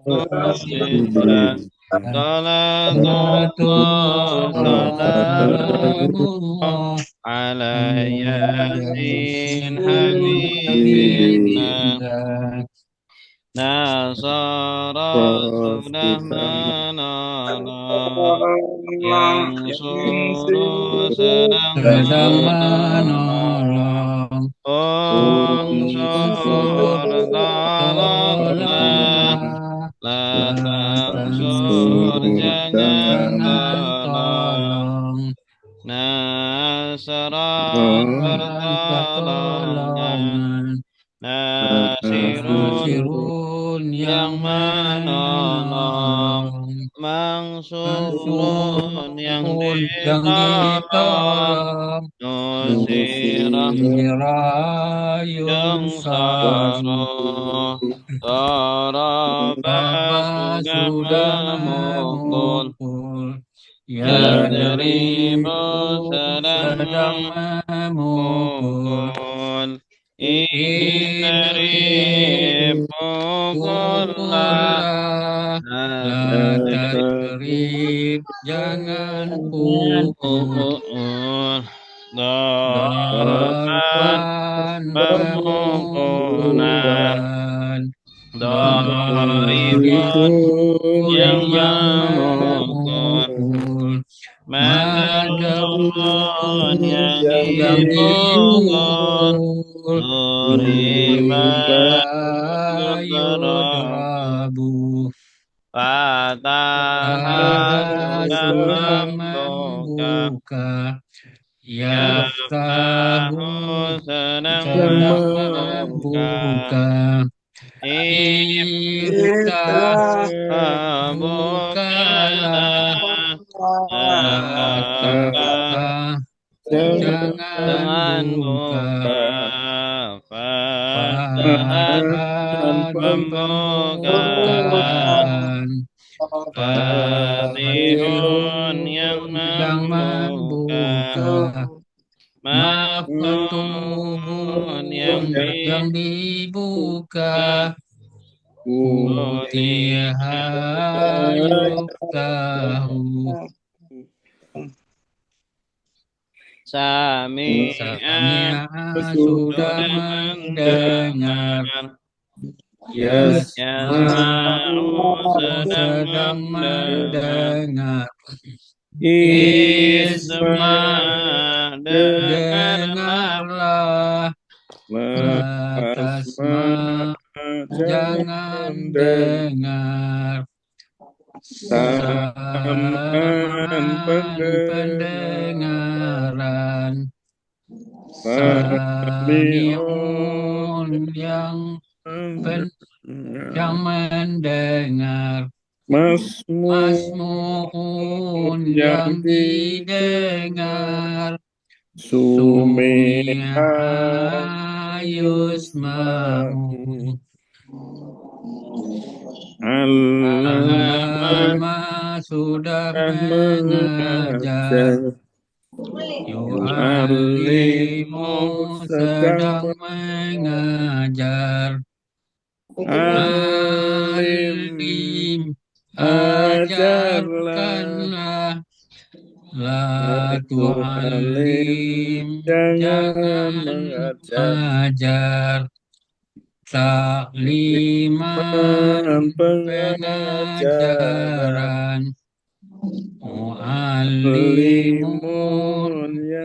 Salamullah ala Yasin Yasin Habibillah Habibillah Nasara sudah menolong yang suruh sedang sedang menolong menolong unsur tolonglah tolonglah la tansur tansur jangan jangan tolong tolong nasaran pertolongan pertolongan nasirun Nasirun yang yang menolong menolong Mansurun yang Mansurun yang ditolong ditolong Nusirah Nusirayun yang saru saruh Taraba Baba sudah sudah memukul memukul Ya Ya darimu darimu sedang sedang memukul memukul Indari Indri pukullah pukullah La tadrib jangan pukul Darban Darban pemukulan pemukulan Daribun Daribun yang yang memukul memukul Madarun Madarun yang yang dipukul dipukul Duriba Duriba yudrabu yudrabu Fataha Taha sudah sudah membuka membuka Yaftahu Yaftahu sedang sedang membuka membuka Iftah Iftah bukalah bukalah La Maka taftah jangan dengan buka buka Fatahan Fatahan pembukaan pembukaan Fatihun yang Fatihun yang membuka membuka Maftuhun yang Maftuhun yang dibuka Futiha yuftahu Sami'an Sami'a sudah sudah mendengar mendengar Yasma'u Yasma'u sedang sedang mendengar mendengar Isma' Isma' dengarlah dengarlah La tasma' jangan dengar Saman pendengaran Sami'un yang mendengar Masmu'un yang didengar Sumi'a yusma'u Alama sudah mengajar Yu'allimu sedang mengajar Alim ajarkanlah La tu'allim jangan mengajar Takliman pengajaran Mu'allimun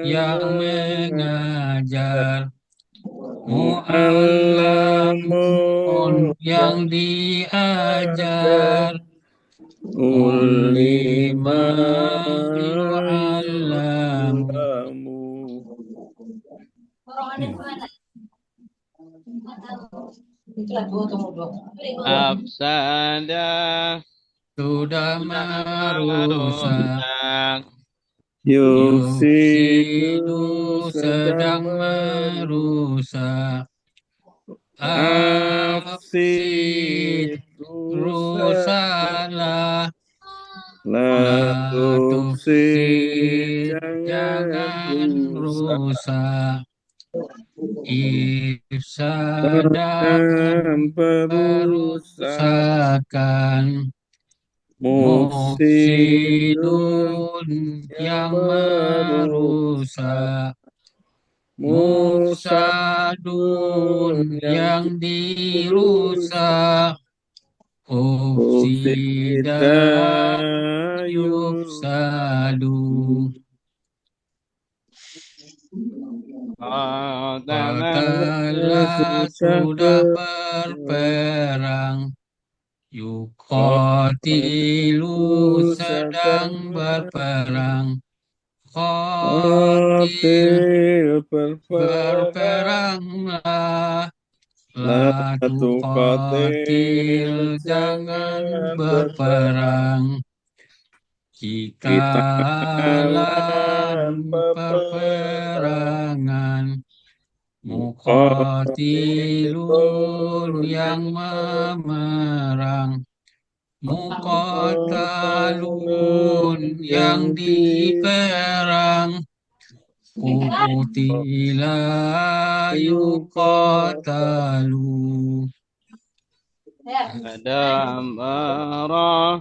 yang mengajar Mu'allamun yang diajar Ulima yu'allamu Afsada sudah merusak Yufsidu Yufsidu sedang merusak Afsid rusaklah La tufsid jangan rusak Ifsada dan perusak kerusakan, mufsidun mufsidun yang yang merusak merusak, mufsadun musadun yang yang dirusak dirusak, ufsida mufsida yufsadu. yufsadu Qatala sudah sudah berperang, yuqatilu sedang berperang, qatil Qatil berperang berperanglah, la la tuqatil tuqatil jangan jangan berperang berperang, kita kita lalu peperangan peperangan, muqatilun muqatilun yang memerang, muqatalun muqatalun yang yang di diperang, qutila yuqatalu. Ada marah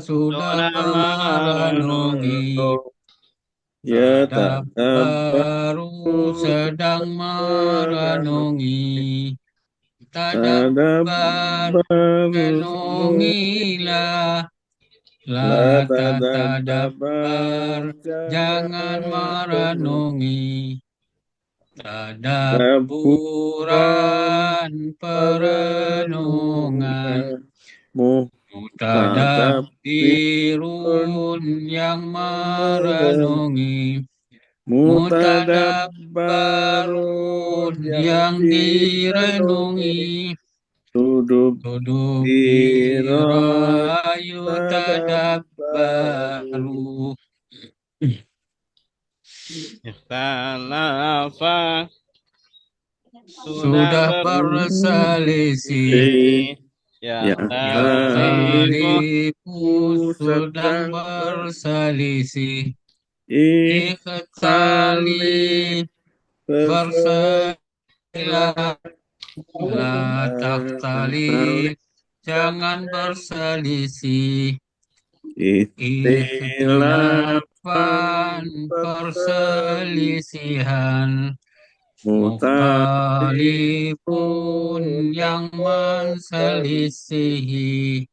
Sudah merenungi, ya tadabbaru sedang merenungi, tadabbar tadabbar renungilah, la la tadabbar tadabbar jangan jangan merenungi, taburan tadabburan perenungan, perenungan mutadabbirun mutadabbirun yang meren merenungi, mutadabbarun mutadabbarun yang yang direnungi direnungi, duduk duduk dirayu dirayu tadabbaru tadabbaru, ikhtalafa sudah sudah berselisih, berselisih ya ya yakhtalifu khalifu sedang sedang berselisih, ikhtalif ikhtalif berselisih berselilah, la takhtalif jangan berselisih, ikhtilafan ikhtilafan berselisih perselisihan, mukhtalifun mukhtalifun yang yang berselisih menselisihi,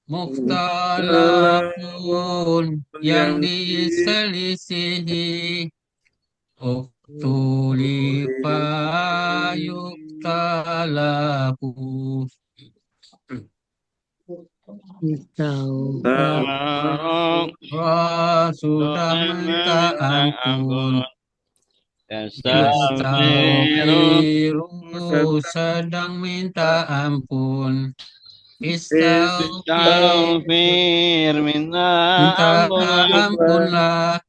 mukhtalafun mukhtalafun yang yang diselisihi, uktulifa yuktalaku. marah Sudah sudah minta minta ampun, ampun yastaghfiru yastaghfiru sedang sedang minta ampun, istaghfir istaghfir minta minta ampun ampunlah,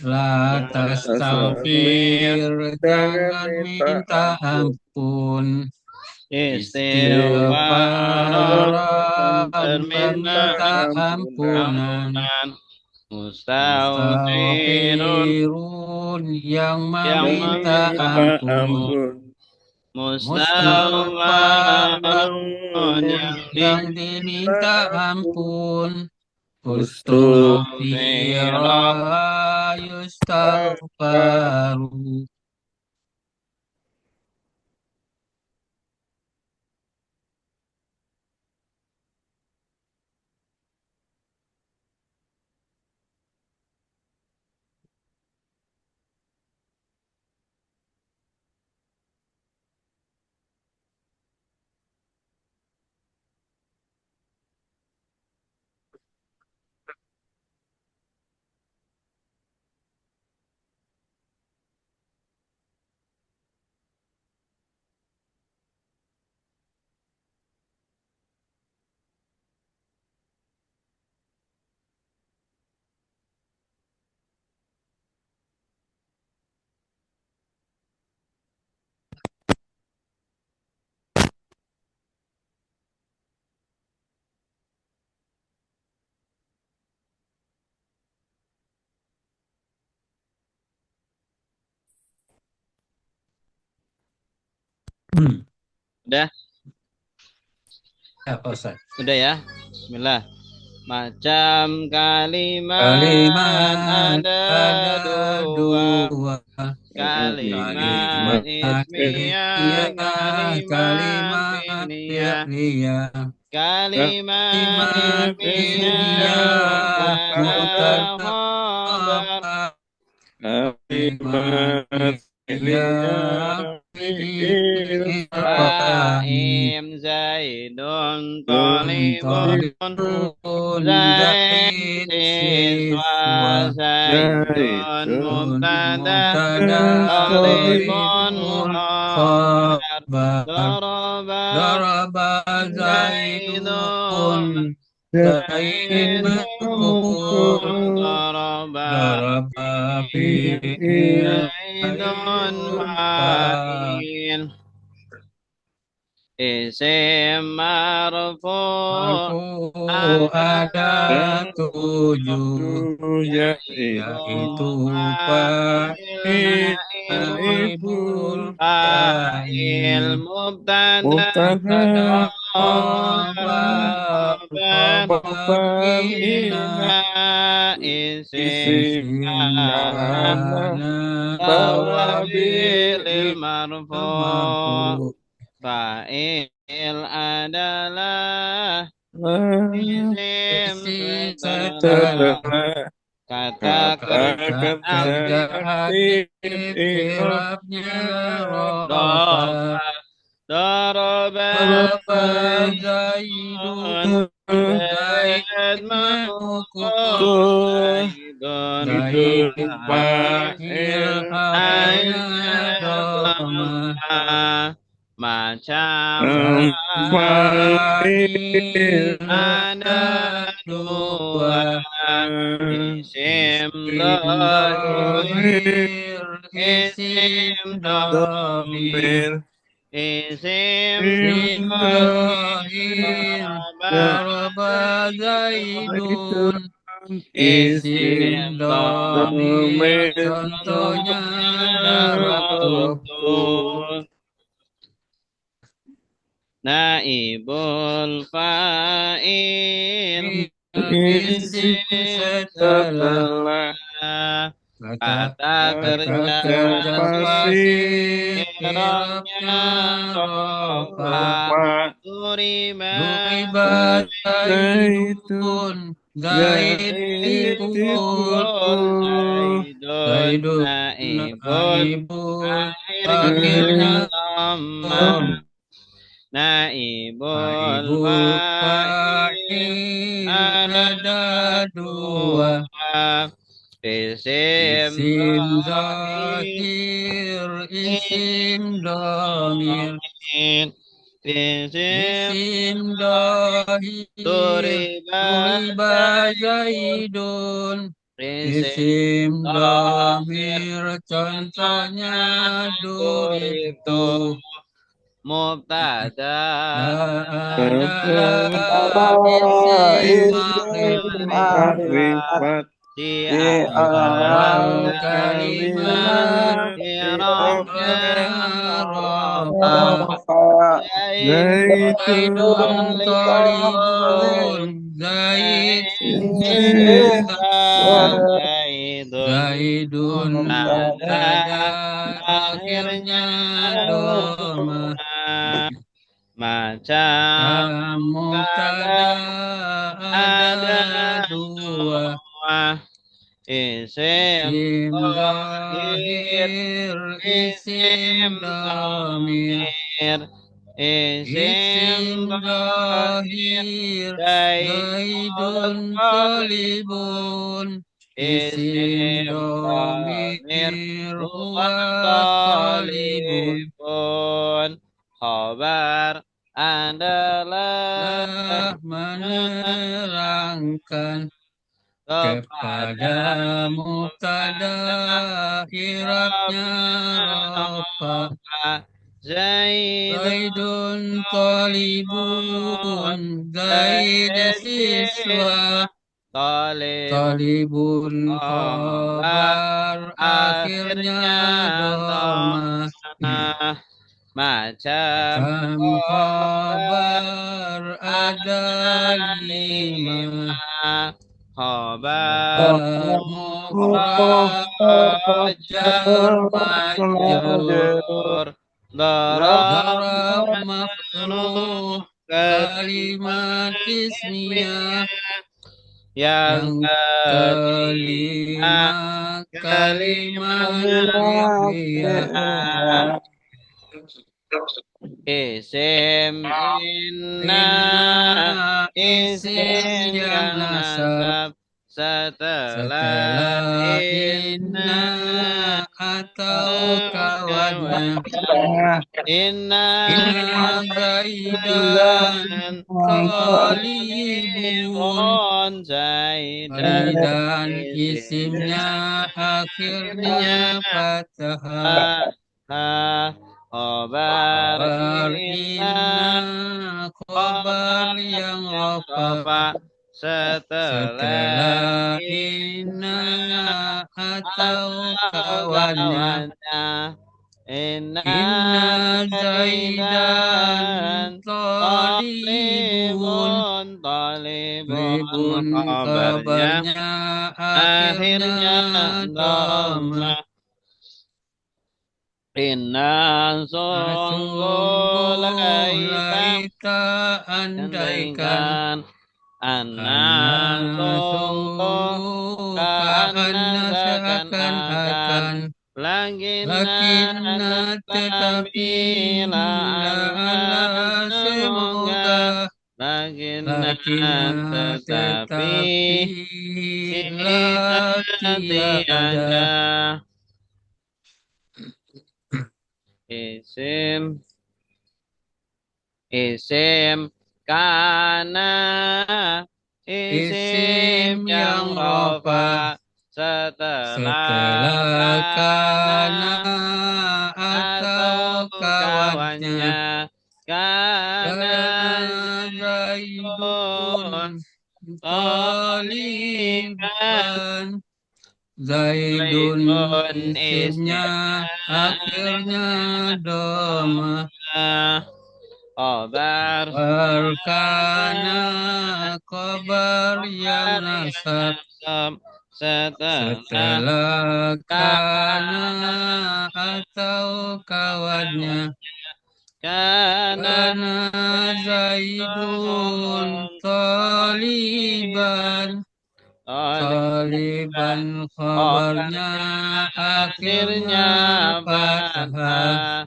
la yastaghfir tastaghfir jangan jangan minta minta ampun ampun, istighfar istighfaran minta perminta ampunan ampunan, ampunan mustaghfirun mustaghfirun yang yang yang meminta minta minta ampun, ampun ampun mustaghfarun mustaghfarun yang yang minta diminta ampun ampun, Ustuh ustughfira apa yustaghfaru. Udah? Ya, Pak Ustaz. Udah ya? Bismillah. Macam kalimat Kalimat ada ada dua. dua. Kalimat Kalimat ismiyah, ismiyah, kalimat kalimat fi'liyah. fi'liyah. Kalimat Kalimat ismiyah ismiyah, mubtada mubtada khabar. kalimat fi'liyah, fi'il fa'il. Fa'im zaidun talibun. Talibun Zaid zaid siswa siswa. zaidun mubtada Mubtada talibun talibun khabar. khabar. Daraba Daraba zaidun zaidun. Zaid maf'ul. daraba Daraba fi'il zaidun fa'il. fa'il. Isim marfu Marfu ada tujuh, yaitu fa'il, naibul fa'il fa'il, mubtada mubtada, khabar khabar, inna inna, isim isim kana kana, bahwa tawabil, bilil marfu. marfu. Fa'il adalah isim Isim setelah setelah kata kerja kerja aktif aktif i'rabnya rofa. Doba Doroba Daraba Zaidun Zaidun, Zaid Zaid maf'ul maf'ul, Zaidun Zaid fa'il fa'il, akhirnya Ainnya dhamma. dhamma Macam Fa'il ada ada dua dua, Isim isim dhahir dhahir, isim Isim dhamir dhamir. Isim Isim dhahir dhahir, Daraba daraba Zaidun Zaidun. Isim Isim dhamir, dhamir contohnya darabtu. Darabtu Naibul fa'il Isim setelah kata kata kerja kerja fasih fasih, i'rabnya i'rabnya rofa rofa. duriba Duriba Zaidun, Zaid dipukul. dipukul Zaidun Zaidun naibul naibul, akhirnya akhirnya lama dom. naibul Naibul fa'il fa'il ada ada dua dua. isim Isim dhahir zahir, isim isim dhamir. dhamir isim Isim dahir, duriba duriba zaidun Zaidun. isim Isim dhamir dhamir, contohnya duribtu duribtu. mubtada Adalah isim ma'rifat. ma'rifat di Di awal awal kalimat, kalimat i'rabnya i'rabnya rafa rafa. Zaidun Zaidun talibun talibun, Zaid Zaid siswa. Zaidun Zaidun mubtada mubtada, akhirnya akhirnya doma. macam Mubtada kada ada ada dua. dua isim Isim dhahir zahir, isim isim dhamir. dhamir isim Isim dhahir zahir, Zaidun Zaidun talibun talibun. Isim isim dhamir dhamir, huwa huwa talibun. talibun khabar adalah Lah menerangkan kepada kepada mubtada, i'rabnya rafa. Zaidun Zaidun talibun talibun, Zaid Zaid siswa siswa. talibun Talibun khabar khabar, akhirnya akhirnya doma. dhamma Macam Kam khabar ada lima. Khabar Mufrad jar majrur. Darab Darab maf'ul kalimat ismiyah. yang Kelima kalimat fi'liyah. isim inna Inna isim yang nasab setelah setelah inna inna atau kawannya. inna Inna zaidan talibun. zaidan Zaidan isimnya akhirnya fathah. Khobar Khabar inna inna khabar yang rafa setelah setelah inna inna atau kawannya. kawannya inna Inna zaidan zaidan talibun. talibun Ribun kabarnya kabarnya akhirnya akhirnya dhamma. dhamma inna sungguh Sungguh laita laita andaikan. andaikan anna Anna sungguh sungguh karena ka'anna seakan-akan seakan-akan. lakinna Lakinna tetapi tetapi la'alla la'alla semoga semoga. lakinna Lakinna tetapi tetapi la tiada tiada. isim isim kana isim Isim yang yang rofa rofa setelah setelah kana kana atau atau kawannya. kawannya kana Kana zaidun Zaidun taliban taliban. Zaidun zaidun isimnya isimnya akhirnya doma. Khobar Warkana kabar yang nasab setelah setelah kana kana atau kawannya. kana Kana Zaidun zaidun taliban. Taliban kabarnya akhirnya akhirnya fathah. fathah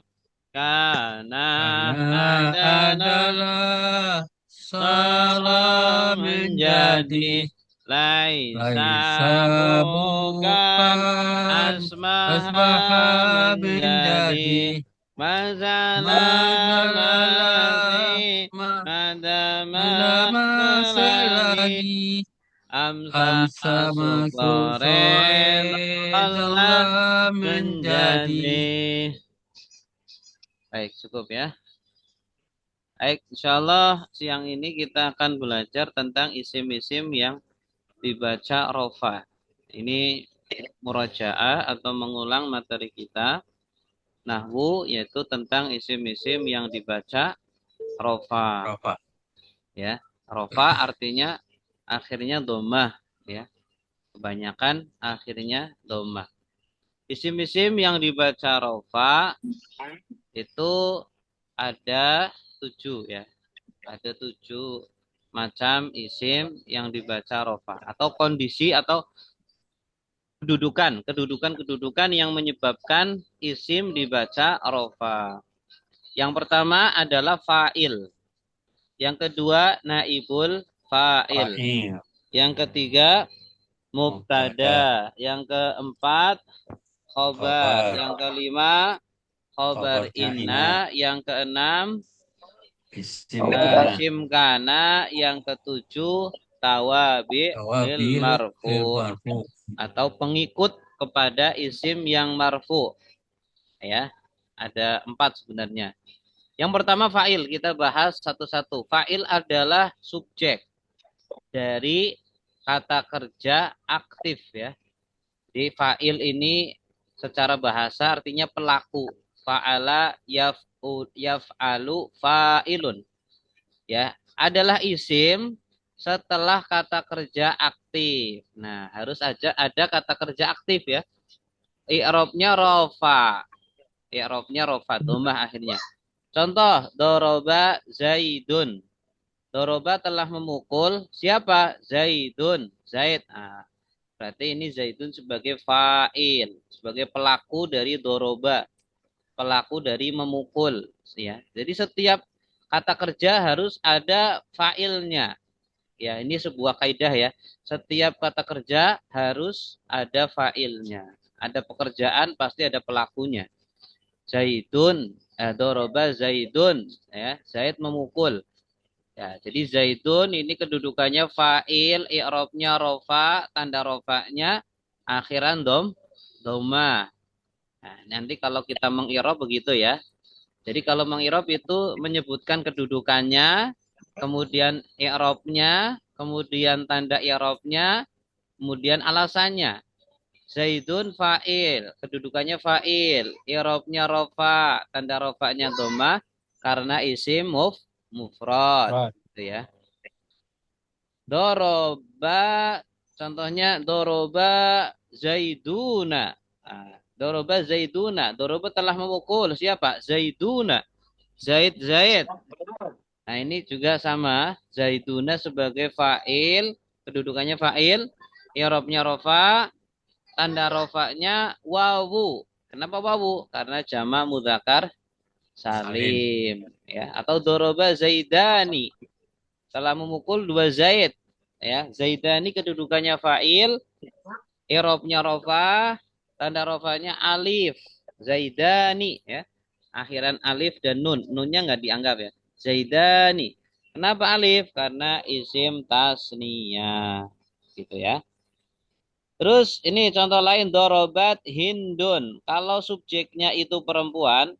kana Karena adalah adalah Sara salah menjadi menjadi laisa laisa bukan bukan asbaha asbaha menjadi menjadi mazalama mazalala fi madama madama selagi selagi amsa amsa masuk masuk sore sore Allah telah menjadi. menjadi baik cukup ya. Baik, insyaallah siang ini kita akan belajar tentang isim-isim yang dibaca rofa. Ini murajaah atau mengulang materi kita. Nahwu yaitu tentang isim-isim yang dibaca rofa. Rafa. Ya, rofa artinya akhirnya domah. Ya, kebanyakan akhirnya domah. Isim-isim yang dibaca rofa itu ada 7 ya. Ada 7 macam isim yang dibaca rofa atau kondisi atau kedudukan yang menyebabkan isim dibaca rofa. Yang pertama adalah fa'il. Yang kedua naibul fa'il. Yang ketiga mubtada. Yang keempat khobar. Yang kelima khobar inna. Yang keenam isim kana. Yang ketujuh tawabi lil marfu atau pengikut kepada isim yang marfu. Ya, ada 4 sebenarnya. Yang pertama fa'il, kita bahas satu-satu. Fa'il adalah subjek dari kata kerja aktif ya. Di fa'il ini secara bahasa artinya pelaku. fa'ala yaf'alu fa'ilun. Ya, adalah isim setelah kata kerja aktif. Nah, harus ada kata kerja aktif ya. I'rabnya rofa. I'rabnya rofa, dhammah akhirnya. Contoh, doroba Zaidun. Doroba telah memukul siapa? Zaidun. Zaid. Nah, berarti ini Zaidun sebagai fa'il, sebagai pelaku dari doroba, pelaku dari memukul. Ya, jadi setiap kata kerja harus ada fa'ilnya. Ya, ini sebuah kaidah ya. Setiap kata kerja harus ada fa'ilnya. Ada pekerjaan pasti ada pelakunya. Zaidun, doroba Zaidun, ya, Zaid memukul. Ya, jadi Zaidun ini kedudukannya fa'il, i'rabnya rofa, tanda rofanya akhiran doma. Nah, nanti kalau kita mengi'rab begitu ya. Jadi kalau mengi'rab itu menyebutkan kedudukannya, kemudian i'rabnya, kemudian tanda i'rabnya, kemudian alasannya. Zaidun fa'il, kedudukannya fa'il, i'rabnya rofa, tanda rofanya doma karena isim mufrad, gitu ya. Doroba, contohnya doroba Zaiduna. Nah, doroba Zaiduna, doroba telah memukul siapa? Zaiduna. Zaid. Nah, ini juga sama, Zaiduna sebagai fa'il, kedudukannya fa'il, i'rabnya rofa, tanda rofanya wawu. Kenapa wawu? Karena jama mudzakkar salim. Ya, atau doroba Zaidani. Telah memukul dua Zaid. Ya, Zaidani kedudukannya fa'il, i'rabnya rofa, tanda rofanya alif. Zaidani ya. Akhiran alif dan nun. Nunnya nggak dianggap ya. Zaidani. Kenapa alif? Karena isim tasniyah. Gitu ya. Terus ini contoh lain dorobat hindun. Kalau subjeknya itu perempuan,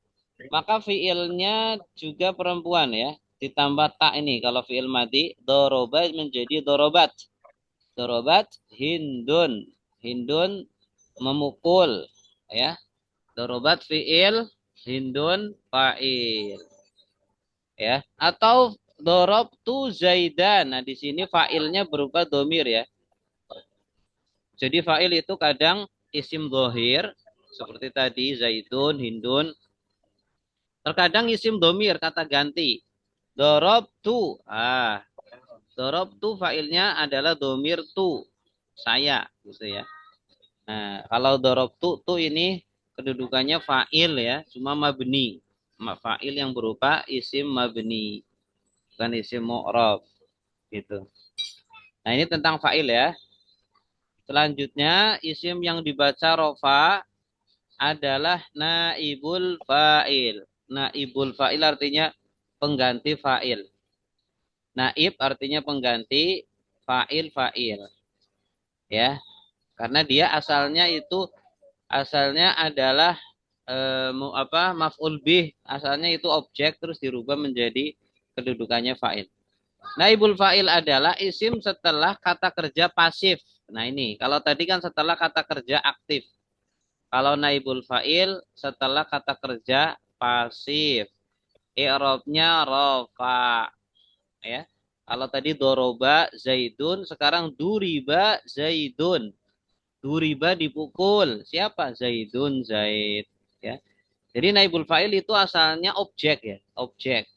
maka fiilnya juga perempuan ya. Ditambah tak ini kalau fiil mati dorobat menjadi dorobat. Dorobat hindun. Hindun memukul ya. Dorobat fiil, hindun fa'il. Ya, atau dorob tu zaidan. Nah, di sini fa'ilnya berupa domir ya. Jadi fa'il itu kadang isim dohir, seperti tadi zaidun, hindun. Terkadang isim domir, kata ganti. Dorob tu. Dorob tu fa'ilnya adalah domir tu. Saya, gitu ya. Nah, kalau dorob tu ini kedudukannya fa'il ya, cuma mabni. Fa'il yang berupa isim mabni, bukan isim mu'rab, gitu. Nah, ini tentang fa'il ya. Selanjutnya, isim yang dibaca rofa adalah naibul fa'il. Naibul fa'il artinya pengganti fa'il. Naib artinya pengganti fa'il. Ya, karena dia asalnya adalah maf'ul bih, asalnya itu objek terus dirubah menjadi kedudukannya fa'il. Naibul fa'il adalah isim setelah kata kerja pasif. Nah, ini kalau tadi kan setelah kata kerja aktif. Kalau naibul fa'il setelah kata kerja pasif. I'rabnya rofa. Ya. Kalau tadi doroba Zaidun, sekarang duriba Zaidun. Duriba dipukul. Siapa? Zaidun, Zaid. Ya. Jadi naibul fa'il itu asalnya objek ya. Objek.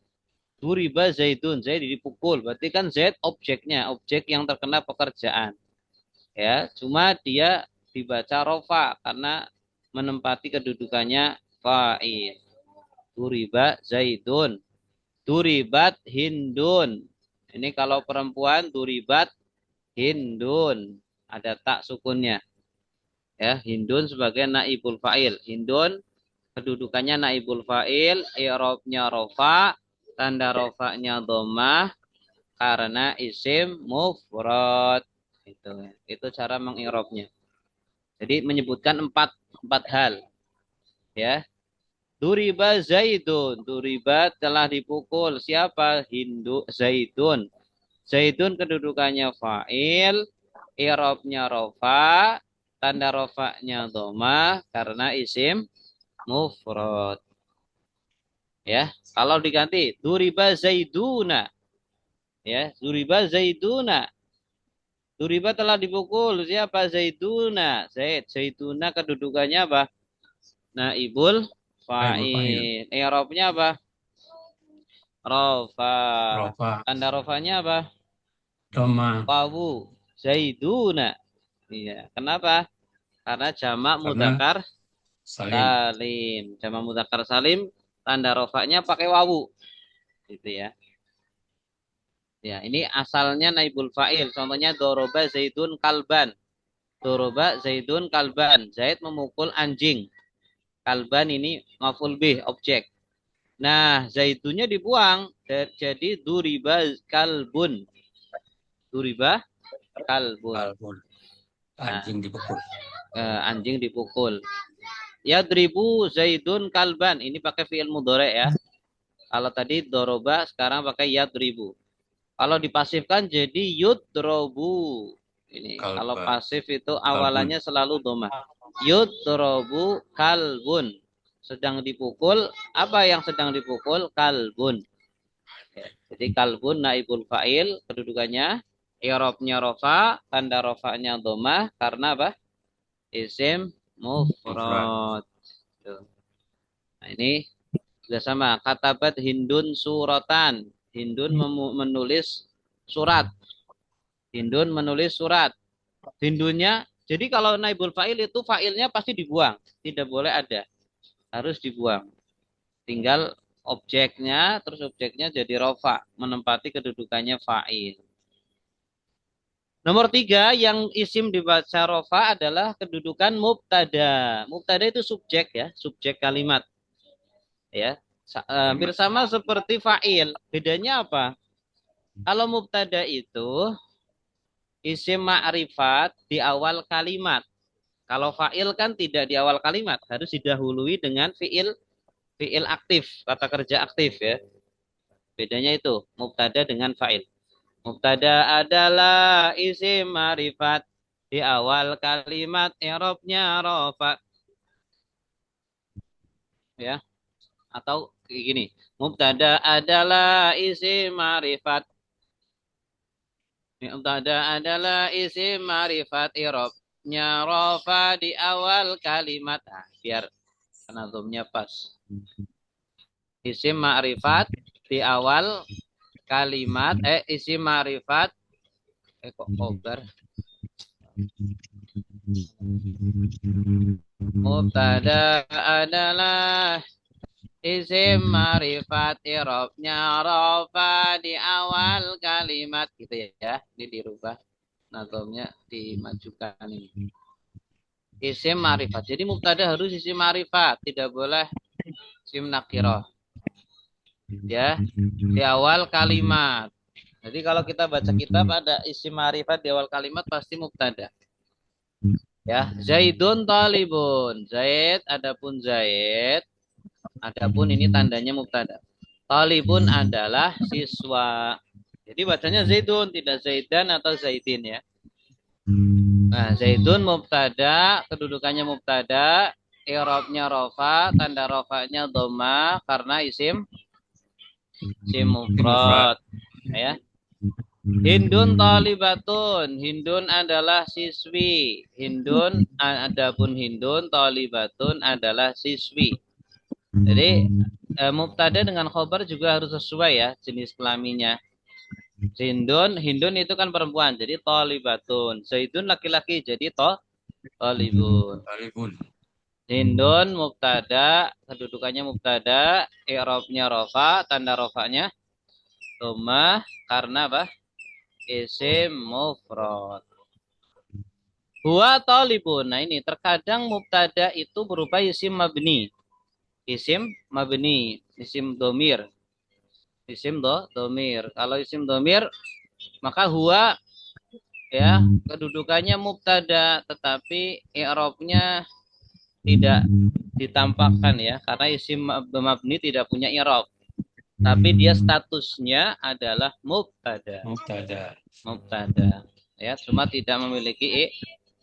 Duriba Zaidun. Zaid dipukul. Berarti kan Zaid objeknya. Objek yang terkena pekerjaan. Ya. Cuma dia dibaca rofa karena menempati kedudukannya fa'il. Duriba Zaidun. Duribat Hindun. Ini kalau perempuan duribat Hindun. Ada tak sukunnya. Ya, Hindun sebagai naibul fa'il. Hindun kedudukannya naibul fa'il, i'rabnya rofa, tanda rofanya dhammah karena isim mufrad. Itu cara mengi'rabnya. Jadi menyebutkan empat hal. Ya. Duriba Zaidun. Duriba telah dipukul. Siapa? Zaidun. Zaidun kedudukannya fa'il, i'rabnya rofa, tanda rofanya dhamma karena isim mufrad. Ya, kalau diganti duriba zaiduna, ya, duriba zaiduna. Duriba telah dipukul siapa? Zaiduna. Zaiduna kedudukannya apa? Naibul Naibul fa'il. fa'il. I'rabnya apa? Rofa. Rofa. Tanda rofanya apa? Doma. Wawu. Zaiduna. Iya. Kenapa? Karena jamak Karena mudzakkar salim. salim. Jamak mudzakkar salim tanda rofanya pakai wawu. Gitu ya. Ya, ini asalnya naibul fa'il. Contohnya doroba zaidun kalban. Doroba zaidun kalban. Zaid memukul anjing. Kalban ini maf'ul bih, objek. Nah, zaidunnya dibuang. Jadi duriba kalbun. Duriba kalbun. Kalbun. Nah, Anjing dipukul. anjing dipukul. Yadribu zaidun kalban. Ini pakai fi'il mudhari ya. Kalau tadi doroba, sekarang pakai yadribu. Kalau dipasifkan jadi yudrobu. Ini Kalba. kalau pasif itu awalannya selalu doma. Yudrobu kalbun. Sedang dipukul. Apa yang sedang dipukul? Kalbun. Jadi kalbun naibul fa'il. Kedudukannya. I'rabnya rofa. Tanda rofanya doma. Karena apa? Isim mufrad. Nah, ini sudah sama. Katabat Hindun suratan. Hindun menulis surat. Hindun menulis surat. Hindunnya, jadi kalau naibul fa'il itu fa'ilnya pasti dibuang. Tidak boleh ada. Harus dibuang. Tinggal objeknya, terus objeknya jadi rofa. Menempati kedudukannya fa'il. Nomor 3, yang isim dibaca rofa adalah kedudukan mubtada. Mubtada itu subjek ya, subjek kalimat. Ya, hampir sama seperti fa'il. Bedanya apa? Kalau mubtada itu isim ma'rifat di awal kalimat. Kalau fa'il kan tidak di awal kalimat, harus didahului dengan fi'il aktif, kata kerja aktif ya. Bedanya itu mubtada dengan fa'il. Mubtada adalah isim ma'rifat di awal kalimat, i'rabnya rafa. Ya. Atau kayak gini. Mubtada adalah isim ma'rifat. Mubtada adalah isim ma'rifat, i'rabnya rafa di awal kalimat. Nah, biar penazumnya pas. Isim ma'rifat di awal kalimat, isim ma'rifat, kok khobar. Mubtada adalah isim ma'rifat, i'rabnya rafa di awal kalimat, gitu ya. Ini dirubah, nazamnya dimajukan ini. Isim ma'rifat. Jadi mubtada harus isim ma'rifat, tidak boleh isim nakirah. Ya, di awal kalimat. Jadi kalau kita baca kitab ada isim ma'rifat di awal kalimat pasti mubtada. Ya, Zaidun talibun. Zaid, adapun Zaid. Adapun ini tandanya mubtada. Talibun adalah siswa. Jadi bacanya Zaidun, tidak Zaidan atau Zaidin ya. Nah, Zaidun mubtada, kedudukannya mubtada, i'rabnya rofa, tanda rofanya dhamma karena isim mufrad ya. Hindun talibatun. Hindun adalah siswi. Hindun, adapun Hindun talibatun adalah siswi. Jadi mubtada dengan khobar juga harus sesuai ya jenis kelaminnya. Hindun itu kan perempuan, jadi talibatun. Zaidun laki-laki, jadi talibun. Hindun mubtada, kedudukannya mubtada, i'rabnya rofa, tanda rofanya dhamma karena apa? Isim mufrad. Huwa talibun. Nah ini terkadang mubtada itu berupa isim mabni. Isim mabni, isim domir. Isim domir. Kalau isim domir maka huwa ya kedudukannya mubtada tetapi i'rabnya tidak ditampakkan ya karena isim mabni tidak punya i'rab. Tapi dia statusnya adalah mubtada. Mubtada. Ya, cuma tidak memiliki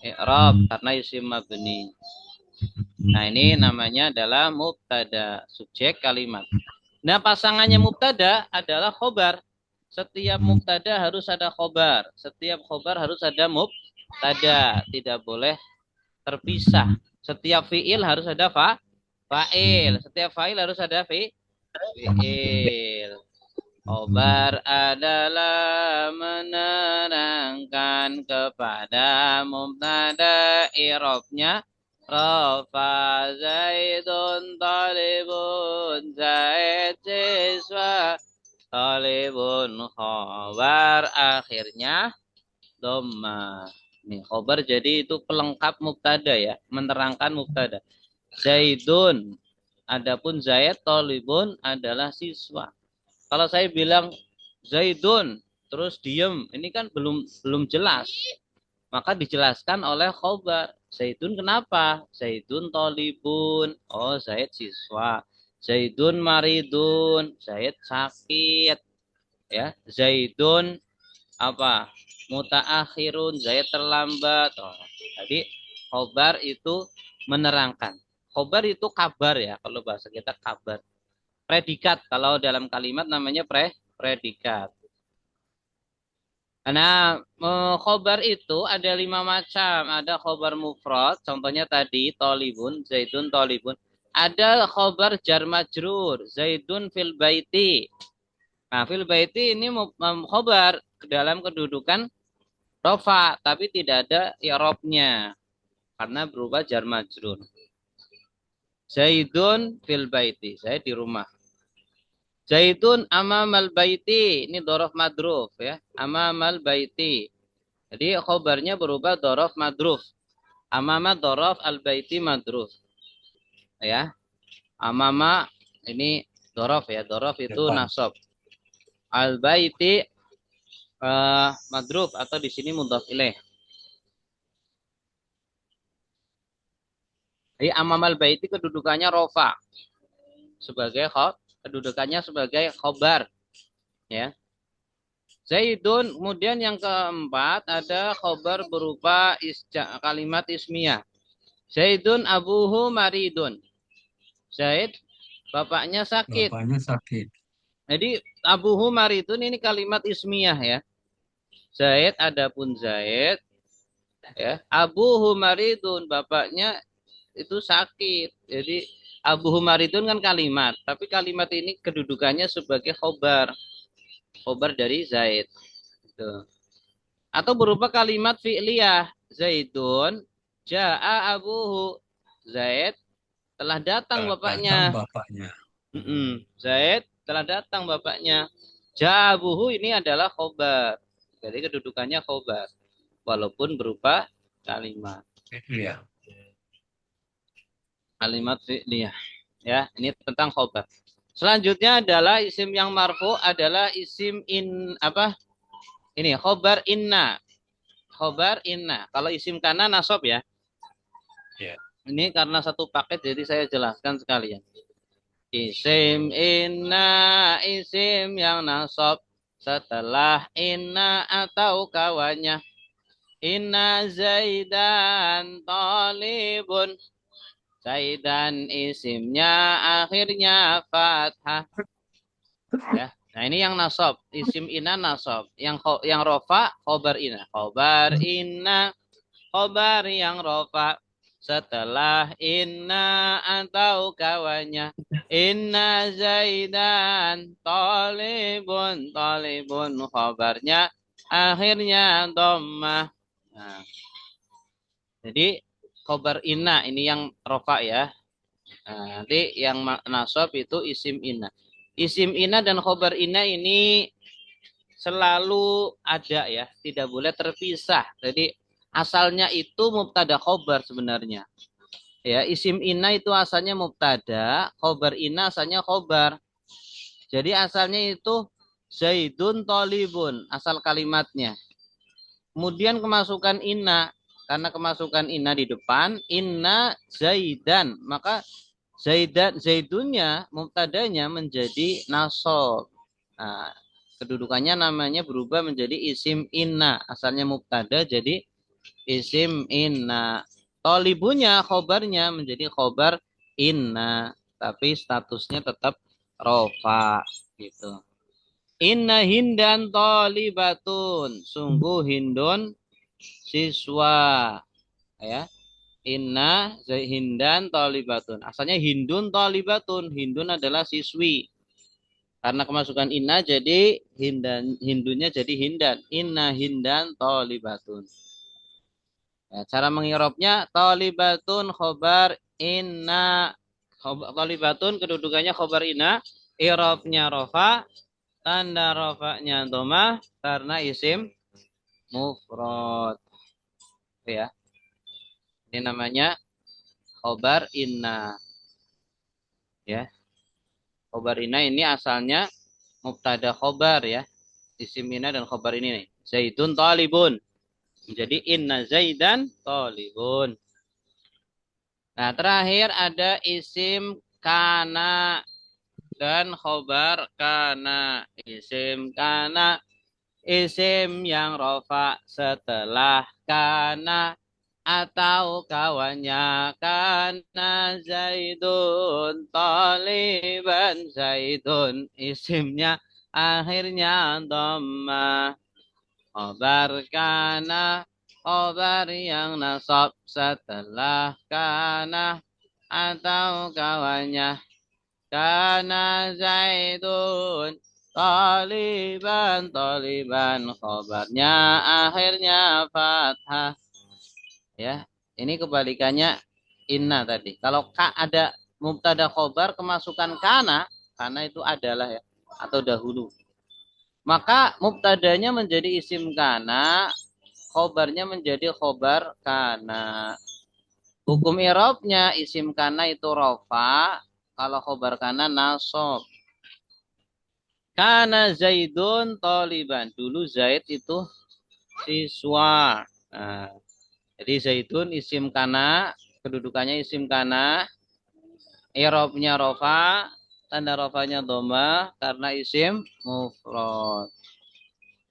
i'rab karena isim mabni. Nah, ini namanya adalah mubtada, subjek kalimat. Nah, pasangannya mubtada adalah khobar. Setiap mubtada harus ada khobar. Setiap khobar harus ada mubtada. Tidak boleh terpisah. Setiap fiil harus ada fa'il. Setiap fa'il harus ada fiil. Khobar adalah menerangkan kepada mubtada, i'rabnya rafa zaidun talibun zaid siswa talibun, khobar akhirnya dhamma. Nih khobar jadi itu pelengkap mubtada ya, menerangkan mubtada. Zaidun, adapun zaid talibun adalah siswa. Kalau saya bilang Zaidun terus diem, ini kan belum jelas. Maka dijelaskan oleh khobar. Zaidun kenapa? Zaidun tolibun. Oh, Zaid siswa. Zaidun maridun. Zaid sakit. Ya, Zaidun apa? Mutaakhirun. Zaid terlambat. Oh, tadi khobar itu menerangkan. Khobar itu kabar ya, kalau bahasa kita kabar. Predikat, kalau dalam kalimat namanya predikat. Nah, khobar itu ada 5 macam. Ada khobar mufrad, contohnya tadi tolibun, zaidun tolibun. Ada khobar jar majrur, zaidun fil baiti. Nah, fil baiti ini khobar dalam kedudukan rofa, tapi tidak ada i'rabnya karena berubah jar majrur. Zaidun fil baiti, saya di rumah. Zaidun amamal baiti, ini dorof madruf ya, amamal baiti. Jadi khobarnya berubah dorof madruf. Amama dorof al baiti madruf. Ya, amama ini dorof ya, dorof itu Depan. nasab. Al baiti madruf atau di sini mudhaf ilaih. Jadi amamal baiti kedudukannya rofa sebagai kedudukannya sebagai khobar ya. Zaidun, kemudian yang keempat ada khobar berupa kalimat ismiyah. Zaidun abuhu maridun. Zaid bapaknya sakit. Bapaknya sakit. Jadi abuhu maridun ini kalimat ismiyah ya. Zaid adapun Zaid ya. Abuhu maridun bapaknya itu sakit. Jadi abuhu maridun kan kalimat, tapi kalimat ini kedudukannya sebagai khobar. Khobar dari Zaid. Gitu. Atau berupa kalimat fi'liyah. Zaidun ja'a abuhu. Zaid telah datang bapaknya. Datang bapaknya. Zaid telah datang bapaknya. Ja'a abuhu ini adalah khobar. Jadi kedudukannya khobar. Walaupun berupa kalimat. Iya. Kalimat fi'liyah. Ya, ini tentang khobar. Selanjutnya adalah isim yang marfu adalah isim ini khobar inna. Khobar inna. Kalau isim kana nasab ya. Ya. Ini karena satu paket jadi saya jelaskan sekalian. Isim inna, isim yang nasab setelah inna atau kawannya. Inna zaidan talibun. Zaidan isimnya akhirnya fathah. Ya. Nah, ini yang nasab, isim inna nasab. Yang rofa khobar inna. Khobar inna, khobar yang rofa setelah inna atau kawannya. Inna zaidan talibun, talibun khobarnya akhirnya dhammah. Nah, jadi khobar inna ini yang rofa ya. Nah, nanti yang nasab itu isim inna. Isim inna dan khobar inna ini selalu ada ya, tidak boleh terpisah. Jadi asalnya itu mubtada khobar sebenarnya. Ya, isim inna itu asalnya mubtada, khobar inna asalnya khobar. Jadi asalnya itu Zaidun tolibun, asal kalimatnya. Kemudian kemasukan inna, karena kemasukan inna di depan, inna Zaidan, maka Zaidunnya, mubtadanya menjadi nasab. Nah, kedudukannya namanya berubah menjadi isim inna. Asalnya mubtada jadi isim inna. Tolibunya, khobarnya menjadi khobar inna. Tapi statusnya tetap rofa gitu. Inna hindan tolibatun. Sungguh hindun siswa. Ya. Inna hindan tolibatun. Asalnya hindun tolibatun. Hindun adalah siswi. Karena kemasukan inna jadi hindunya jadi hindan. Inna hindan tolibatun. Ya, cara mengirobnya tolibatun khobar inna. Tolibatun kedudukannya khobar inna. Irobnya rofa. Tanda rofanya domah karena isim mufrad. Ya. Ini namanya khobar inna. Ya. Khobar inna ini asalnya mubtada khobar ya. Isim inna dan khobar ini nih. Zaidun talibun. Jadi inna zaidan talibun. Nah, terakhir ada isim kana dan khobar kana. Isim kana, isim yang rofa setelah kana atau kawannya kana zaidun taliban zaidun isimnya akhirnya dhamma khobar kana khobar yang nasab setelah kana atau kawannya kana zaidun taliban khobarnya akhirnya fathah. Ya, ini kebalikannya inna tadi. Kalau ka ada mubtada khobar kemasukan kana itu adalah ya atau dahulu. Maka mubtadanya menjadi isim kana, khobarnya menjadi khobar kana. Hukum i'rabnya isim kana itu rofa, kalau khobar kana nasab. Kana Zaidun toliban. Dulu Zaid itu siswa. Nah, jadi Zaidun isim kana, kedudukannya isim kana, i'rabnya rofa, tanda rofanya doma karena isim mufrad.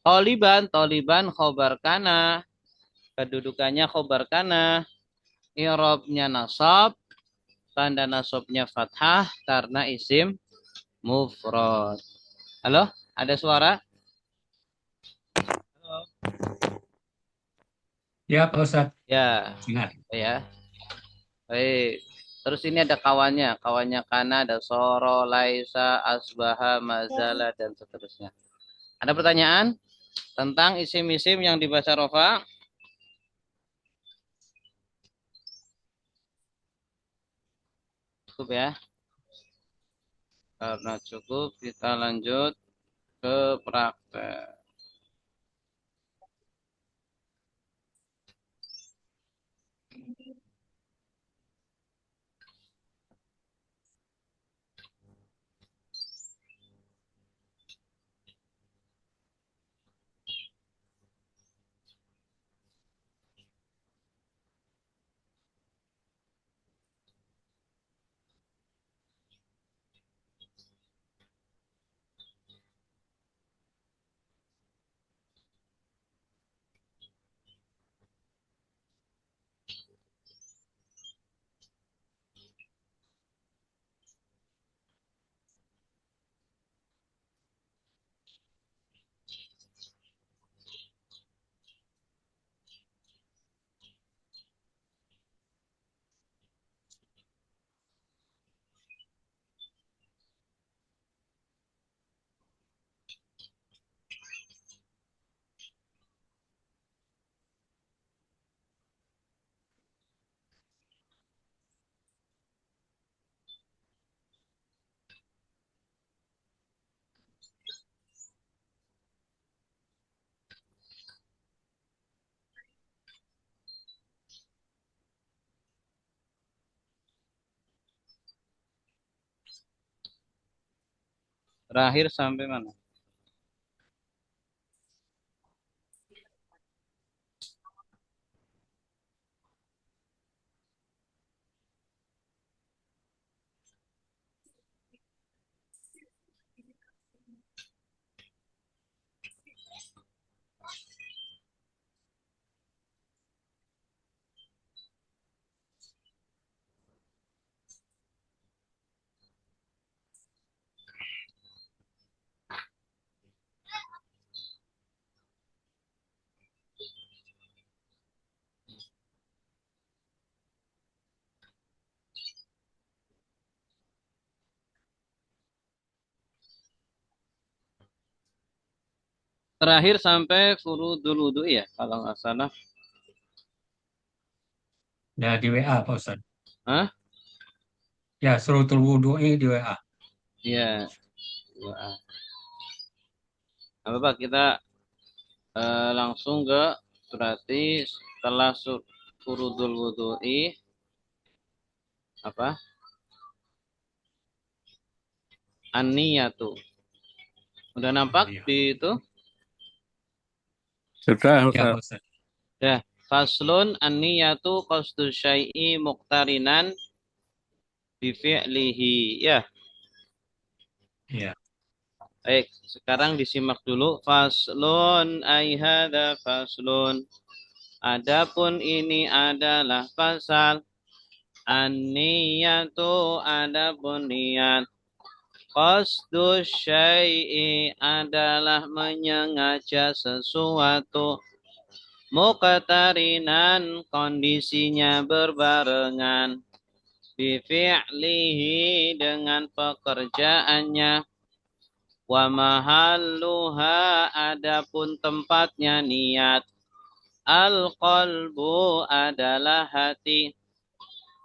Toliban khobar kana, kedudukannya khobar kana, i'rabnya nasab, tanda nasabnya fathah karena isim mufrad. Halo, ada suara? Halo. Ya, Pak Ustadz. Ya, Ingat. ya. Baik. Terus ini ada kawannya. Kawannya kana ada soro, laisa, asbaha, mazala, dan seterusnya. Ada pertanyaan tentang isim-isim yang dibaca rofa? Cukup ya. Karena cukup, kita lanjut ke praktek. Terakhir sampai mana? Terakhir sampai furudul wudu ya, kalau nggak salah. Ya di WA Pak Ustaz. Hah? Ya surutul wudhu ini di WA. Iya. Doa. Apa Pak, kita langsung ke berarti setelah furudul wudu'i apa? An-niyatu. Udah nampak Iya. di itu? Sudah, Ya Ustaz. Pak Ustaz. Ya. Faslun an-niyatu qasdu syai'i muqtarinan bi fi'lihi. Ya. Iya. Baik, sekarang disimak dulu. Faslun ay hadza faslun. Adapun ini adalah pasal. An-niyatu adapun niat. Qasdu syai'i adalah menyengaja sesuatu. Muqtarinan kondisinya berbarengan. Bifi'lihi dengan pekerjaannya. Wa mahalluha adapun tempatnya niat. Al-qalbu adalah hati.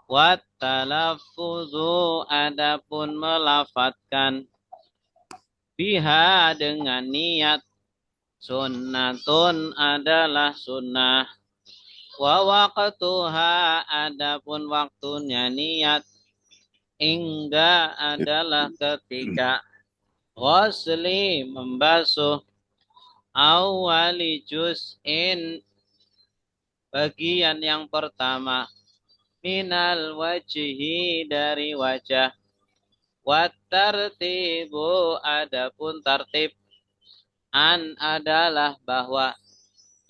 Wat talaffuzu adapun melafatkan. Biha dengan niat. Sunnatun adalah sunnah. Wa waqtuha adapun waktunya niat. Ingda adalah ketika. Ghusli membasuh. Awali juz'in bagian yang pertama. Minal wajhi dari wajah. Wat tartibu adapun tartib. An adalah bahwa.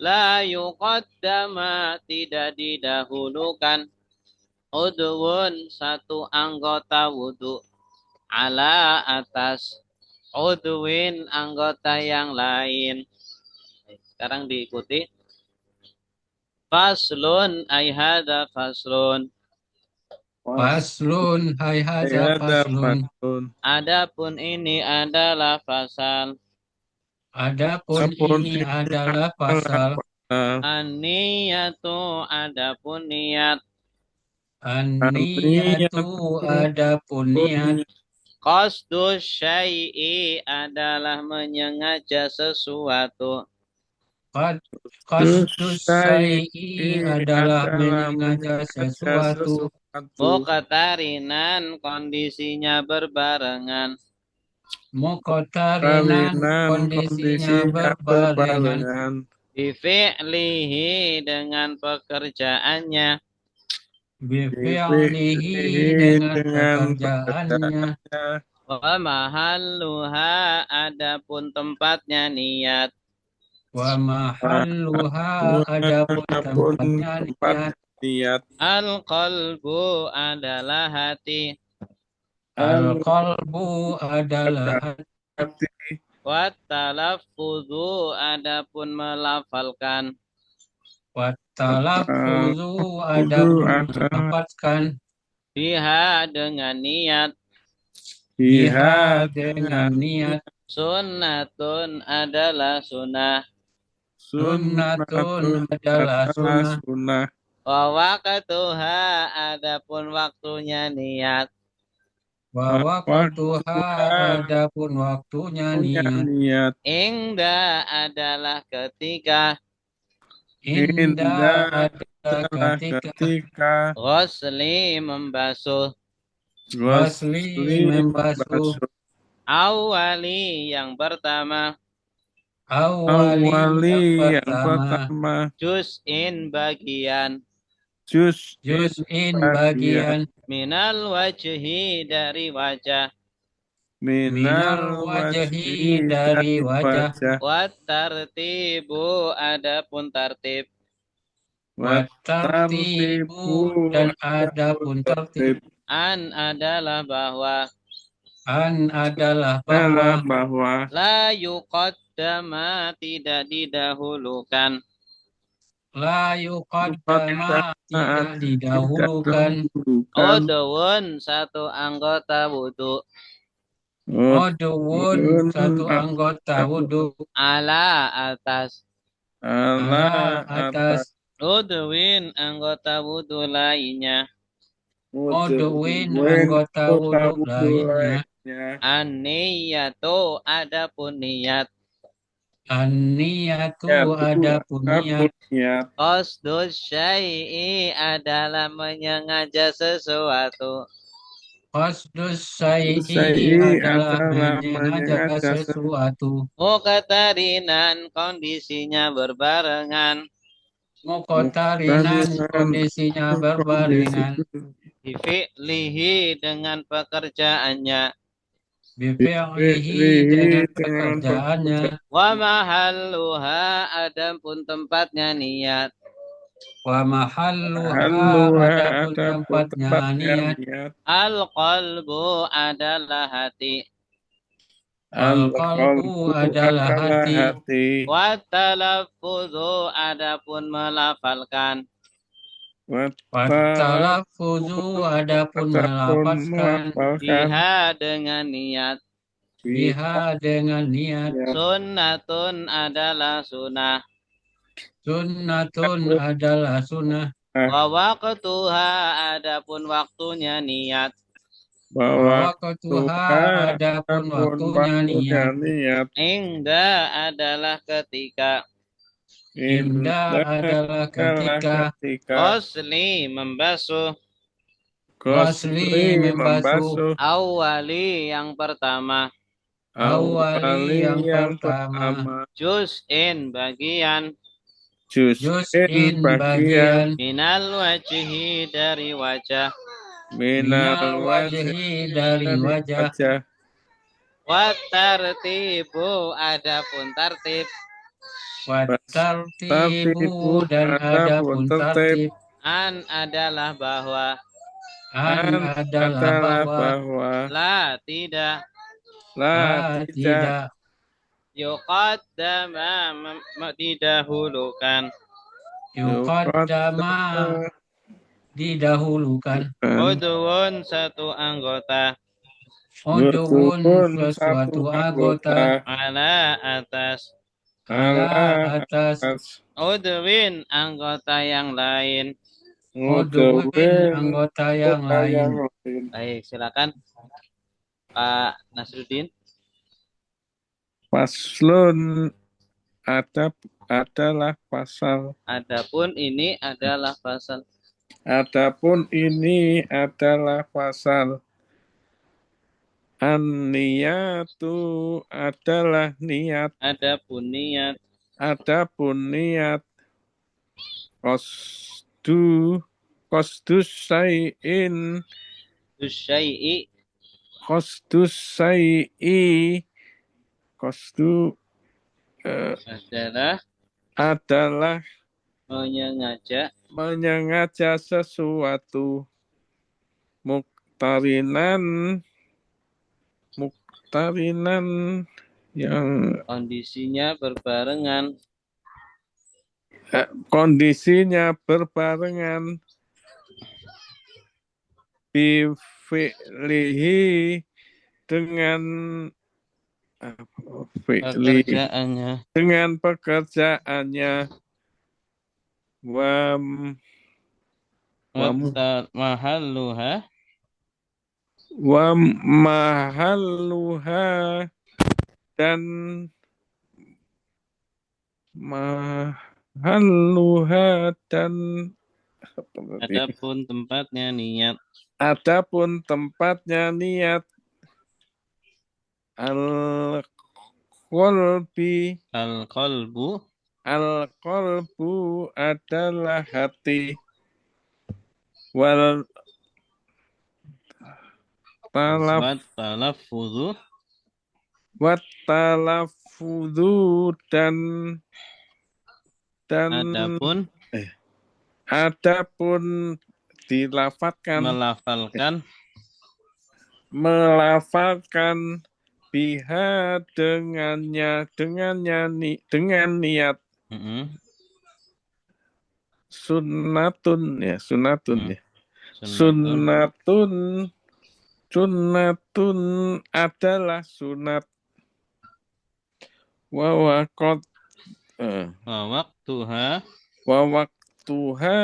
La yuqaddama tidak didahulukan. Udwun satu anggota wudu. Ala atas. Udwin anggota yang lain. Sekarang diikuti. Faslun ay hadza faslun. Faslun hai hadza faslun. Adapun ini adalah fasal. Adapun ini adalah pasal. An-niyatu adapun niat. An-niyatu adapun niat. Qasdu syai'i adalah menyengaja sesuatu. Qasdus syai'i adalah menyengaja sesuatu. Muqtarinan kondisinya berbarengan. Muqtarinan kondisinya berbarengan. Bifi'lihi dengan pekerjaannya. Bifi'lihi dengan pekerjaannya. Wa mahalluha adapun tempatnya niat. Wa mahalluha adapun tempatnya niat. Al-qalbu adalah hati. Al-qalbu adalah hati. Wa talaffuzu adapun melafalkan. Wa talaffuzu adapun melafazkan. Biha dengan niat. Biha dengan niat. Sunnatun adalah sunnah. Sunnatun adalah sunnah. Wa waqtuha adapun waktunya niat. Wa waqtuha adapun waktunya niat. Ingda adalah ketika. Indah adalah ketika. Ghusli membasuh. Ghusli membasuh. Awali yang pertama. Awali yang pertama. Juz'in bagian. Juz'in bagian. Minal wajhi dari wajah. Minal wajhi dari wajah. Wat tartibu adapun tartib. Wat tartibu dan adapun tertib. An adalah bahwa. An adalah bahwa. La yuqaddama tidak didahulukan. La yuqaddama tidak didahulukan. Udwun satu anggota wudu. Udwun satu anggota wudhu. Ala atas. Ala atas. Udwin anggota wudhu lainnya. Udwin anggota wudhu lainnya. An-niyatu adapun niat. An-niyatu adapun niat. Qasdus syai'i adalah menyengaja sesuatu. Qasdus syai'i adalah menyengaja sesuatu. Muqtarinan kondisinya berbarengan. Muqtarinan kondisinya berbarengan. Bifi'lihi dengan pekerjaannya. Bifi'lihi dengan pekerjaannya. Wa mahalluha adapun tempatnya niat. Wa mahalluha adapun tempatnya niat. Al-qalbu adalah hati. Al-qalbu adalah hati. Wa talaffuzu adapun melafalkan. Wa talaffuzu adapun melafazkan. Biha dengan niat. Biha dengan niat. Sunnatun adalah sunnah. Sunnatun adalah sunnah. Wa waqtuha adapun waktunya niat. Wa waqtuha adapun waktunya niat. Ingda adalah ketika. Inda adalah ketika. Ghusli membasuh. Ghusli membasuh. Awali yang pertama. Awali yang pertama. Juz'in bagian. Juz'in bagian. Minal wajhi dari wajah. Minal wajhi dari wajah. Wa tartibu adapun tartib. Wa tartibu dan adapun tartib. An adalah bahwa. An adalah bahwa. La tidak. La tidak. Yuqaddama didahulukan. Yuqaddama didahulukan. Udwun satu anggota. Udwun suatu anggota. Ala atas. Ala atas. Udwin anggota yang lain. Udwin anggota yang lain. Baik, silakan Pak Nasruddin. Faslun adalah pasal. Adapun ini adalah pasal. Adapun ini adalah pasal. An-niyatu adalah niat. Adapun niat. Adapun niat. Qasdus syai'in. Syai'i. Qasdus syai'i. Qasdu adalah menyengaja sesuatu. Muqtarinan yang kondisinya berbarengan. Bifi'lihi dengan pekerjaannya. Wa mahalluha dan adapun tempatnya niat. Al-qalbu adalah hati. Wal talaffuzu dan adapun dilafalkan, melafalkan biha dengan niat. Sunnatun. Sunnatun adalah sunat. Wawakot Waktuha wawaktuha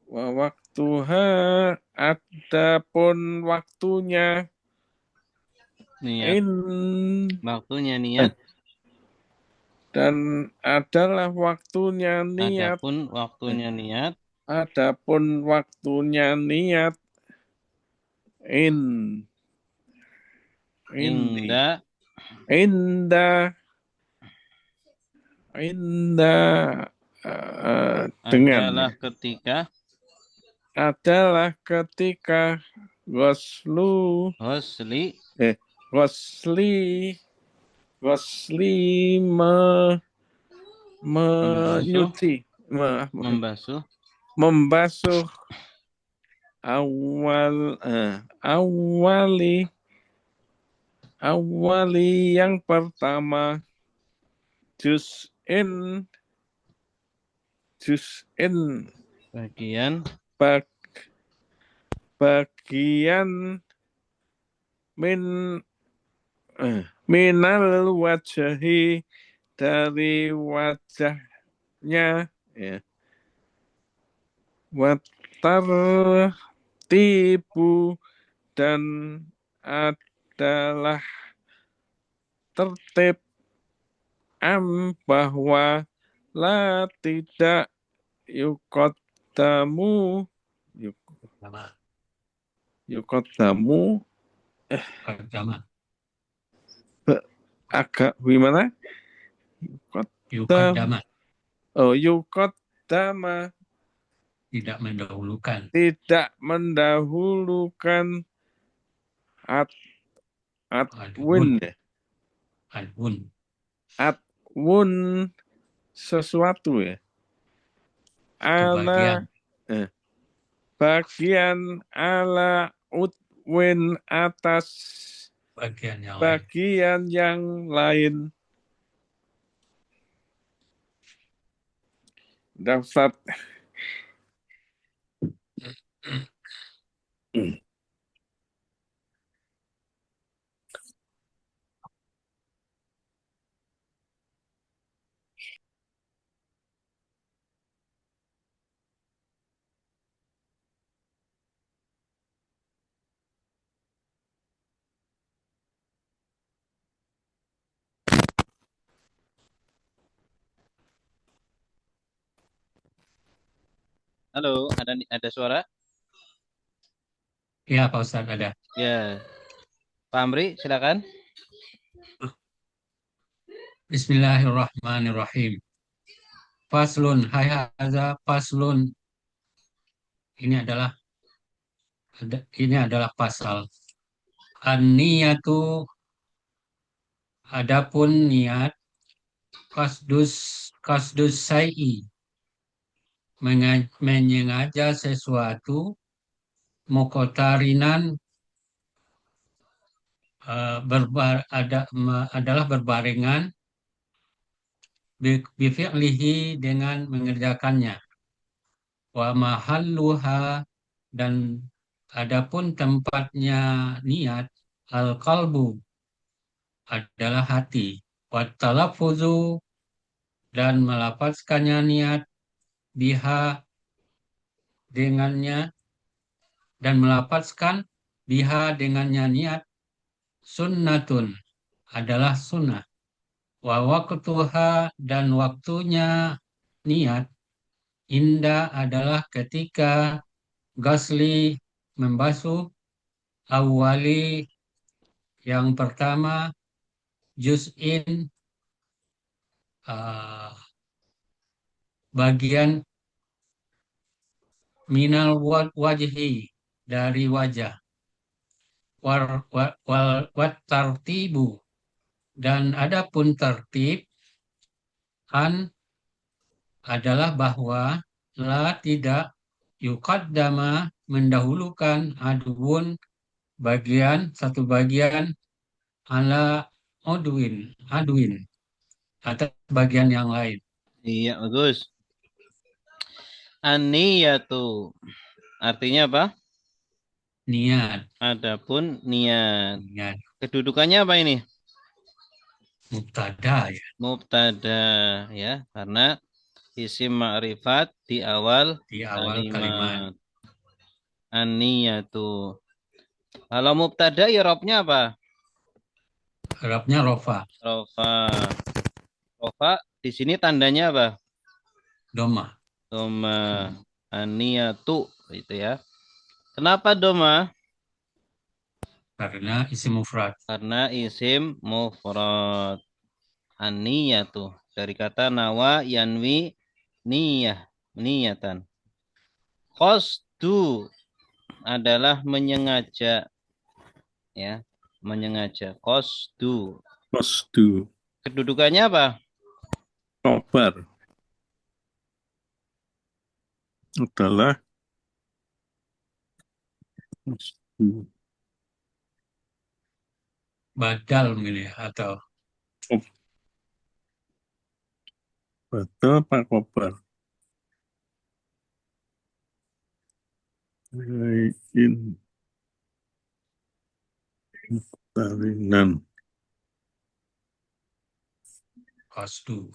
wawaktuha adapun waktunya niat. in Waktunya niat. dan adalah waktunya niat. Adapun waktunya niat. Adapun waktunya niat indi Inda inda inda dengan adalah ketika adalah ketika goslu hosli gosli menyuci membasuh membasuh awali yang pertama juz'in bagian bagian minal wajhi dari wajahnya ya. Watartibu dan adalah tertib bahwa la tidak yukodamu Pertama. agak gimana Yuqaddama. yukodama Tidak mendahulukan. tidak mendahulukan atwun Adun. atwun sesuatu ya ala bagian ala utwin atas bagian yang lain. Daftar Halo, ada suara? Ya, Pak Ustadz ada. Ya. Pak Amri, silakan. Bismillahirrahmanirrahim. Faslun, hai haza faslun. Ini adalah pasal. An-niyatu, adapun niat, kasdus sa'i, menyengaja sesuatu, mukotarinan, adalah berbarengan, bifi'lihi dengan mengerjakannya. Wa mahalluha, dan adapun tempatnya niat, al-qalbu, adalah hati. Wa talaffuzu, dan melafazkannya niat, biha, dengannya, dan melafazkan biha dengannya niat, sunnatun, adalah sunnah. Wa waqtuha, dan waktunya niat, inda, adalah ketika gasli, membasuh, awali, yang pertama, juz'in, bagian minal wajhi, dari wajah, wat tartibu, dan adapun tertib, an, adalah bahwa la tidak yuqaddama, mendahulukan adun, satu bagian ala aduin atas bagian yang lain. Iya, bagus. An-niyatu artinya apa? niat, Adapun niat. niat, Kedudukannya apa ini? mubtada ya, Mubtada ya, karena isim ma'rifat di awal di awal kalimat. kalimat. An-niyatu. Kalau mubtada i'rabnya apa? Arabnya rofa, Rofa. Rofa di sini tandanya apa? doma, Doma. An-niyatu itu ya. Kenapa doma? karena isim mufrad. Karena isim mufrad. An-niyatu dari kata nawa yanwi niyah, niyatan. Qasdu adalah menyengaja ya, menyengaja. Qasdu. Qasdu. Kedudukannya apa? Khobar adalah qasdu. Badal mungkin ya, atau Betul Pak Khobar. In tarinan. qasdu.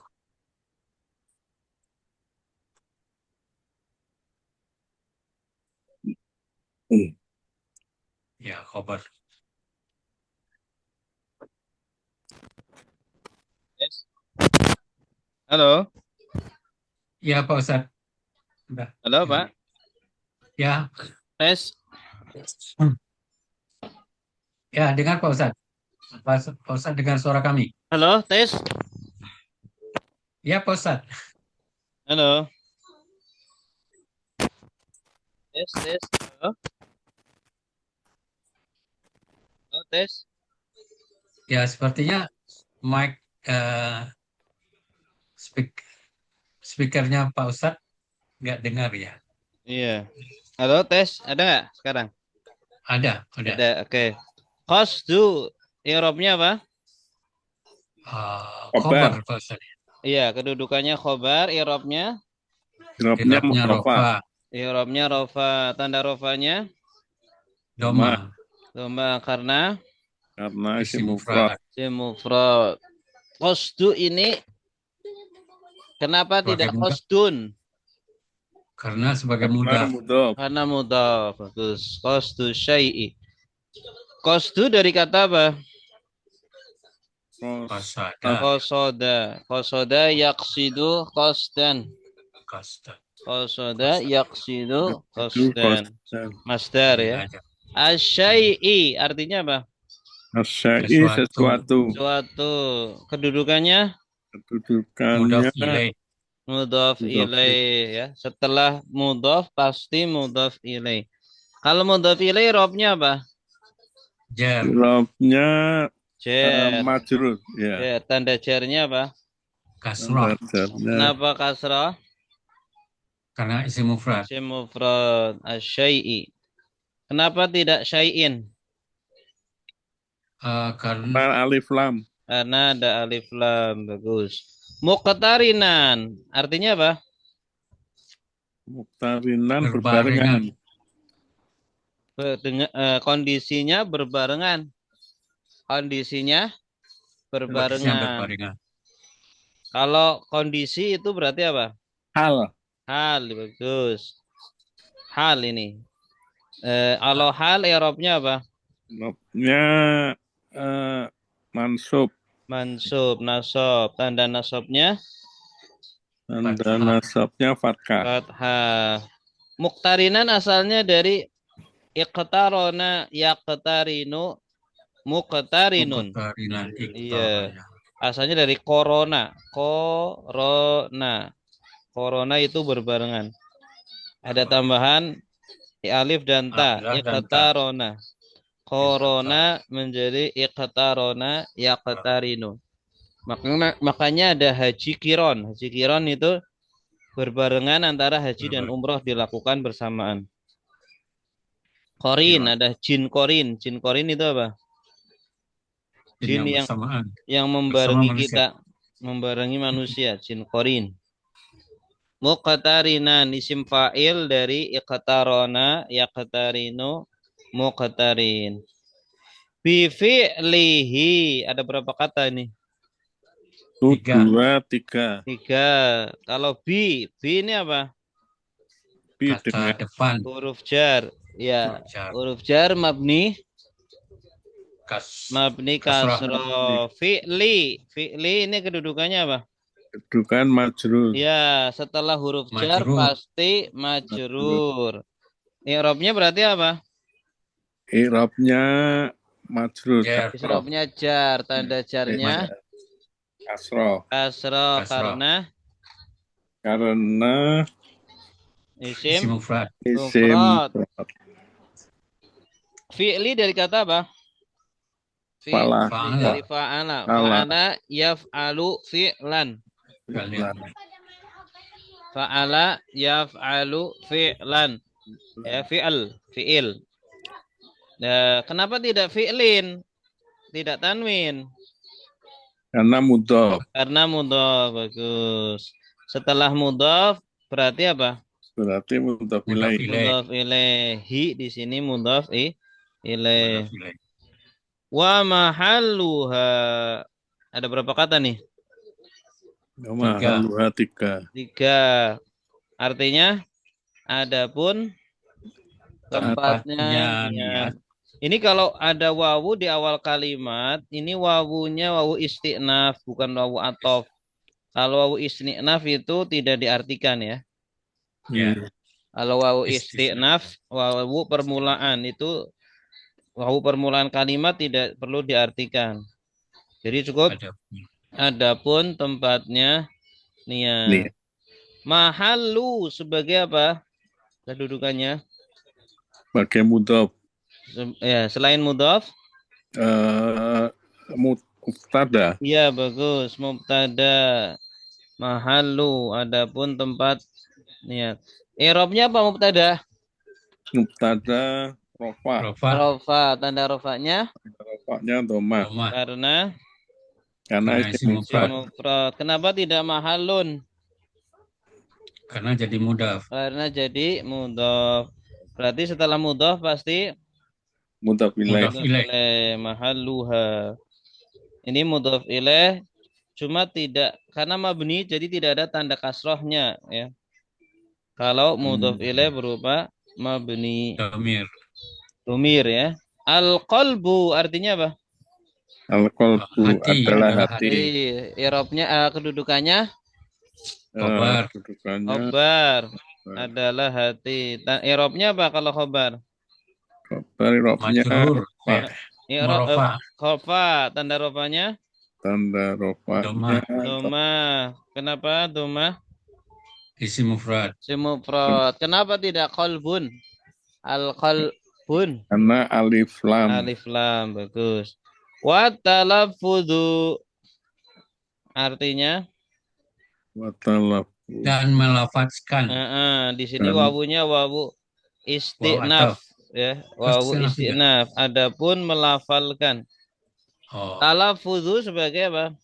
Ya, khobar. Yes. Halo. Ya, Pak Ustadz. Udah. Halo, Pak. Ya, Tes. ya, dengar Pak Ustadz. Pak Ustadz dengar suara kami. Halo, tes. Ya, Pak Ustadz. Halo. Tes, tes. Halo. Halo, tes. Ya, sepertinya mic speakernya Pak Ustadz nggak dengar ya. Iya. Halo, tes. Ada nggak sekarang? Ada. Ada, oke. Qasdu i'rabnya apa? Khobar, Pak Ustadz. Iya, kedudukannya khobar, i'rabnya Irobnya Irabnya rofa. rofa, i'rabnya rofa, tanda rofanya doma, doma karena Karena isim isim mufrad. mufrad. isim mufrad. Qasdu ini kenapa Sebagai tidak mudah. qasdun? Karena sebagai Karena mudah. mudhof. Karena mudhaf. Bagus. Qasdu syai'i. Qasdu dari kata apa? Qasada, Qasada. Qasada yaqsidu qasdan. qasda. Qasada yaqsidu Itu qasdan. qasdan. Masdar ya. Asyai'i artinya apa? Asyai sesuatu. Suatu. Kedudukannya Kedudukannya Mudhaf ilaih. mudhaf ilaih ya. Setelah mudhaf pasti mudhaf ilaih. Kalau mudhaf ilaih robnya apa? Jar, irobnya Jar. majrur. Ya. Ya, tanda jarnya apa? kasrah. Jarnya Kenapa kasrah? Karena isim mufrad. Isim mufrad asyai'i. Kenapa tidak syai'in? Karena alif lam. Karena ada alif lam. Bagus. Muqtarinan. Artinya apa? Muktarinan berbarengan. berbarengan. Kondisinya berbarengan. Kondisinya berbarengan. Kalau kondisi itu berarti apa? Hal. Hal. Bagus. Hal ini. Kalau hal i'rabnya apa? Irobnya mansub. Mansub, nasab. Tanda nasabnya Tanda nasabnya fathah. fathah. Muqtarinan asalnya dari iqtarona yaqtarinu muqtarinun. Iya. Asalnya dari corona. Corona itu berbarengan. Ada tambahan alif dan ta. Iqtarona. Corona menjadi iqtarona yaqtarinu. Makanya ada haji kiron. Haji kiron itu berbarengan antara haji dan umroh dilakukan bersamaan. Korin, ada jin korin. Jin korin itu apa? Jin yang membarengi kita, membarengi manusia. Jin korin. Muqtarinan isim fa'il dari iqtarona yaqtarinu muqtarin. Bi fi'lihi ada berapa kata ini? 2, 3. 3. Kalau bi ini apa? Bi Kata dengan depan. Huruf jar. Ya, Huruf jar. huruf jar mabni Kasrah. kasroh. Fi'li ini kedudukannya apa? kedudukan majrur. Ya, setelah huruf jar Majrur. pasti majrur. I'rabnya berarti apa? I'rabnya majrur. Jar. I'rabnya jar, tanda jarnya Kasroh. kasroh Kasroh. Karena isim Mufrad. isim mufrad. mufrad. Fi'li dari kata apa? Fa'ala. Dari fa'ala. Fa'ala yaf'alu fi'lan. Fa'ala yaf'alu fi'lan. Ya, fi'il. Nah, kenapa tidak fi'lin? Tidak tanwin. Karena mudhof. Karena mudhof. Bagus. Setelah mudhof berarti apa? Berarti mudhof ilaih. Mudhof ilaihi di sini mudhof ilaih. Wa mahalluha. Ada berapa kata nih? Mahalluha 3. 3. Artinya adapun tempatnya niat. Ini kalau ada wawu di awal kalimat, ini wawunya wawu isti'naf, bukan wawu atof. Kalau wawu isti'naf itu tidak diartikan ya. Ya. Kalau wawu isti'naf, wawu permulaan itu wawu permulaan kalimat tidak perlu diartikan. Jadi cukup adapun tempatnya niat. Mahallu sebagai apa? Kedudukannya? Sebagai mudhof. Ya, selain mudhof? Mubtada. Iya, bagus. Mubtada. Mahallu. Adapun tempat niat. I'rabnya apa mubtada? Mubtada rofa. Rofa. Tanda rofanya? Rofanya dhamma. Karena isim mufrad. Kenapa tidak mahallun? Karena jadi mudhaf. Karena jadi mudhaf. Berarti setelah mudhaf pasti Mudhaf ilaih. Mahalluha. Ini mudhaf ilaih cuma tidak karena mabni jadi tidak ada tanda kasrohnya ya. Kalau mudhaf ilaih berupa mabni. Domir ya. Al-qalbu artinya apa? Al-qalbu adalah hati. I'rabnya kedudukannya Khobar. Khobar adalah hati. I'rabnya apa kalau khobar? Khobar i'rabnya khofa. Tanda rofanya? Tanda rofanya doma. Kenapa doma? Isim mufrad. Kenapa tidak qalbun? Al-qalbun. Karena alif lam. Alif lam, bagus. Wa talaffudzu artinya dan melafazkan. Di sini wawunya wawu isti'naf ya, wawu isti'naf. Adapun melafalkan. Talaffudzu sebagai apa?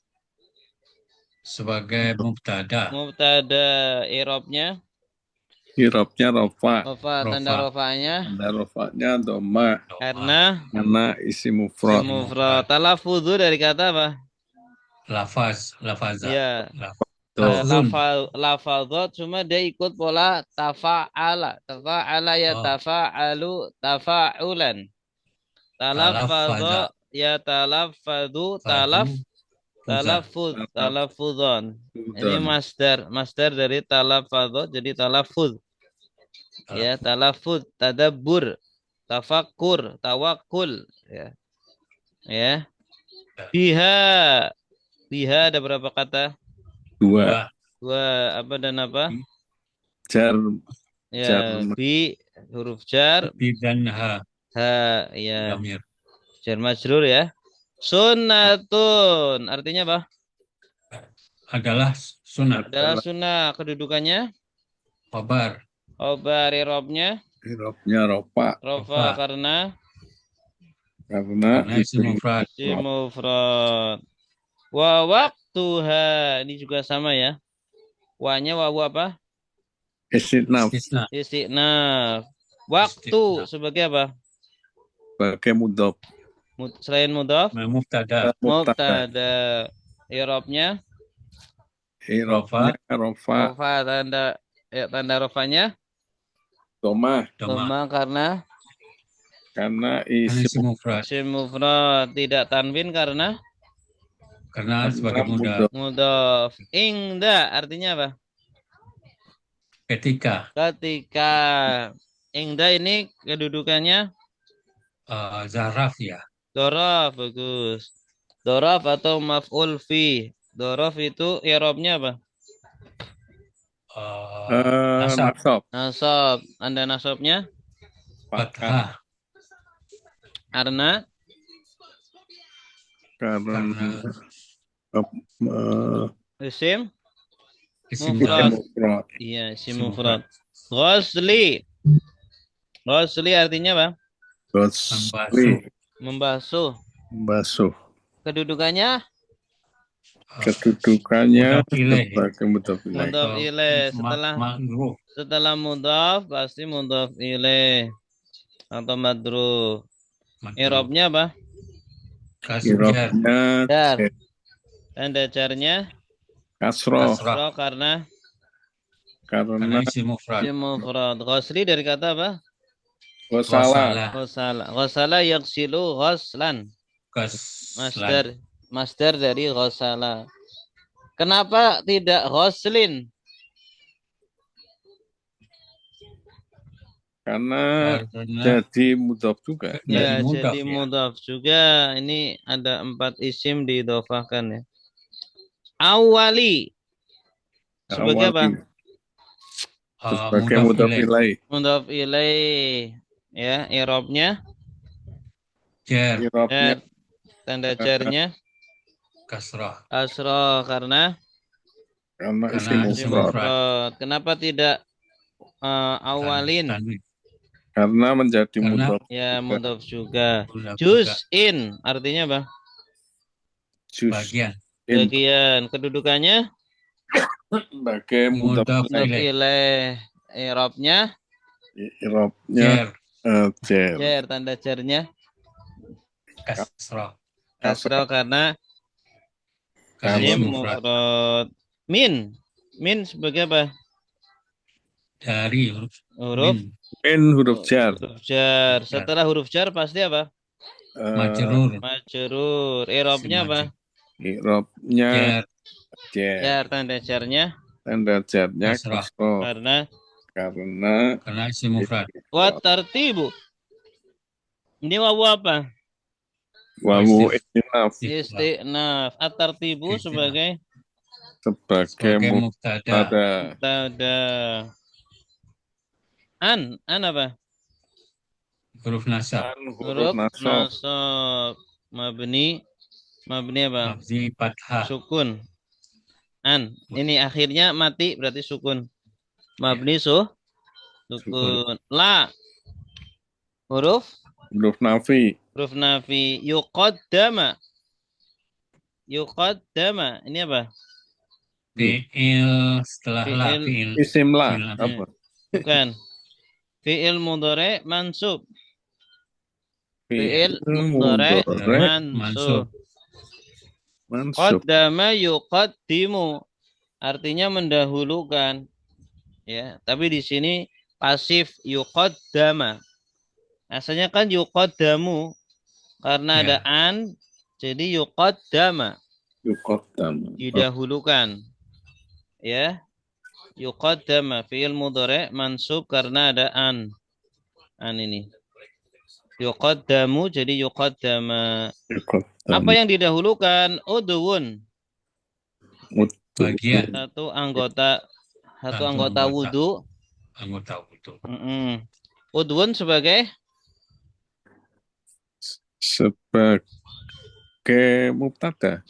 Sebagai mubtada. I'rabnya rofa. Tanda rofanya? Tanda rofanya dhamma. Karena isim mufrad. Talaffudzu dari kata apa? Lafaza. Ya. Lafadzat cuma dia ikut pola tafa'ala. Tafa'ala ya tafa'alu tafa'ulan. Talaffadza ya talaffadu talaffuzan. Ini masdar dari talaffadza jadi talaffuz. Ya, talaffuz, tadabbur, tafakkur, tawakkul ya. Ya. Biha ada berapa kata? 2. Apa dan apa? Jar. Ya, bi huruf jar. Bi dan ha. Ya. Jar majrur ya. Sunnatun artinya apa? Adalah sunnah. Adalah sunnah. Kedudukannya? Khobar. I'rabnya? Rofa. Karena isim mufrad. Wa waktuha ini juga sama ya. Wa-nya wawu apa? Isti'naf. Isti'naf. Waktu sebagai apa? sebagai mudhof. Selain mudhof, Mubtada. mubtada. I'rabnya I'rabnya rofa rofa, tanda rofanya domah dhamma karena karena Isim isim mufrad. isim mufrad, tidak tanwin karena Karena sebagai mudah. mudhof. mudhof. Ingda artinya apa? Ketika Ketika. Ingda ini kedudukannya zaraf ya. dhorof, bagus. Dhorof atau maf'ul fi. Dhorof itu i'rabnya apa? Nasab. Nasab Nasab. Anda nasabnya Fathah. karena karena isim Isim mufrad. mufrad. Iya, isim Isim mufrad. Ghasli. Ghasli artinya apa? Ghasli Membasuh. basuh. Kedudukannya Kedudukannya Mudhof ilaih. sebagai mudhof ilaih. mudhof ilaih. Ma'ruf. Setelah mudhof pasti mudhof ilaih atau madruf. I'rabnya apa? Kasjar. I'rabnya Jar. Tanda jarnya kasroh Kasrah. karena karena Isim mufrad. isim mufrad. Ghasli dari kata apa? wasalah Ghasala. Ghasala yaghsilu ghaslan. Kaslan. Masdar dari ghasala. Kenapa tidak ghaslin? karena Karena jadi mudhof juga. Ya, Jadi mudhaf, jadi ya. mudhaf juga. Ini ada 4 isim diidhofahkan ya. Awali. Sebagai apa? Awali. Sebagai mudhof ilaih. Mudhaf ilaih. Ya, i'rabnya Jar. I'rabnya tanda jarnya Kasrah. kasrah karena isim isim mufrad. mufrad. Kenapa tidak awalin? Tanwin. Karena menjadi Karena mudhof. Ya, mudhaf juga. Mudhaf juga. Juz'in artinya apa? Juz Bagian. Bagian. Kedudukannya sebagai mudhof Mudhaf mudhaf ilaih. ilaih. I'rabnya I'rabnya Jar. jar. jar, tanda jarnya Kasrah. kasrah karena Karena isim isim mufrad. mufrad. Min sebagai apa? Dari Huruf min. Min huruf jar. huruf jar. Setelah huruf jar pasti apa? Majrur. Majrur. I'rabnya apa? I'rabnya Jar. jar. Jar, tanda jarnya Tanda jarnya Kasrah. kasroh karena Karena isim mufrad. wa tartibu. Ini wawu apa? wawu istinaf Istinaf. At-tartibu sebagai sebagai mubtada. tada. An apa? Huruf nasab. Huruf nasab nasab. Mabni apa? Mabni fathah. Sukun. An. Ini akhirnya mati berarti sukun. Mabni sukun. La. Huruf nafi yuqaddama. Ini apa? Fi'il setelah la. Fi'il. isim la Fi'il. apa Bukan. Fi'il mudhari mansub. Fi'il mudhari mansub. mansub Qaddama yuqaddimu. Artinya mendahulukan. Ya, tapi di sini pasif yuqaddama. Asalnya kan yuqaddamu karena Ya. ada an, jadi yuqaddama. yuqaddam Didahulukan. Ya. Yuqaddama fi'il mudhari mansub karena ada an. An ini. Yuqaddamu jadi yuqaddama. Apa yang didahulukan? Udwun. Bagian. Satu anggota wudu. Anggota wudu. Udwun sebagai mubtada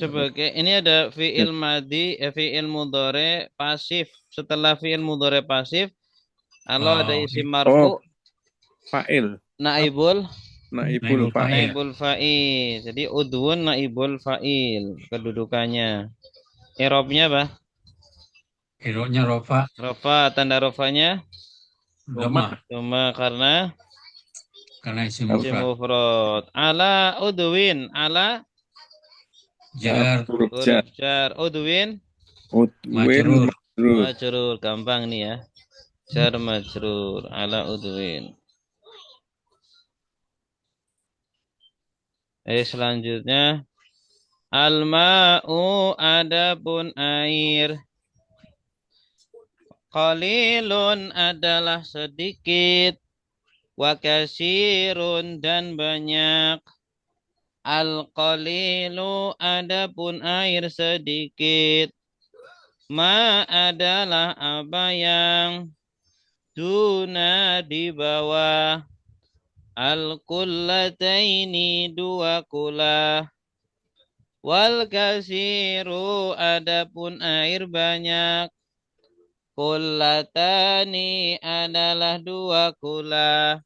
ini ada fi'il madi, fi'il mudhari pasif. Setelah fi'il mudhari pasif, kalau ada isim marfu, fa'il naibul fa'il fa'il. Jadi udwun naibul fa'il kedudukannya. I'rabnya apa? I'rabnya rofa. Rofa, tanda rofanya Dhamma. dhamma karena karena isim Isim mufrad. mufrad. Ala udwin. Ala Jar, Huruf huruf jar. jar. Udwin Udwin majrur. majrur. majrur. Gampang nih ya. Jar majrur. Ala udwin. Selanjutnya. Al-ma'u adapun air. Qalilun adalah sedikit. Wa kasirun dan banyak. Al-qalilu adapun air sedikit. Ma adalah apa yang duna di bawah. Al-kullataini dua kula. Wal kasiru adapun air banyak. Kullatani adalah dua kula.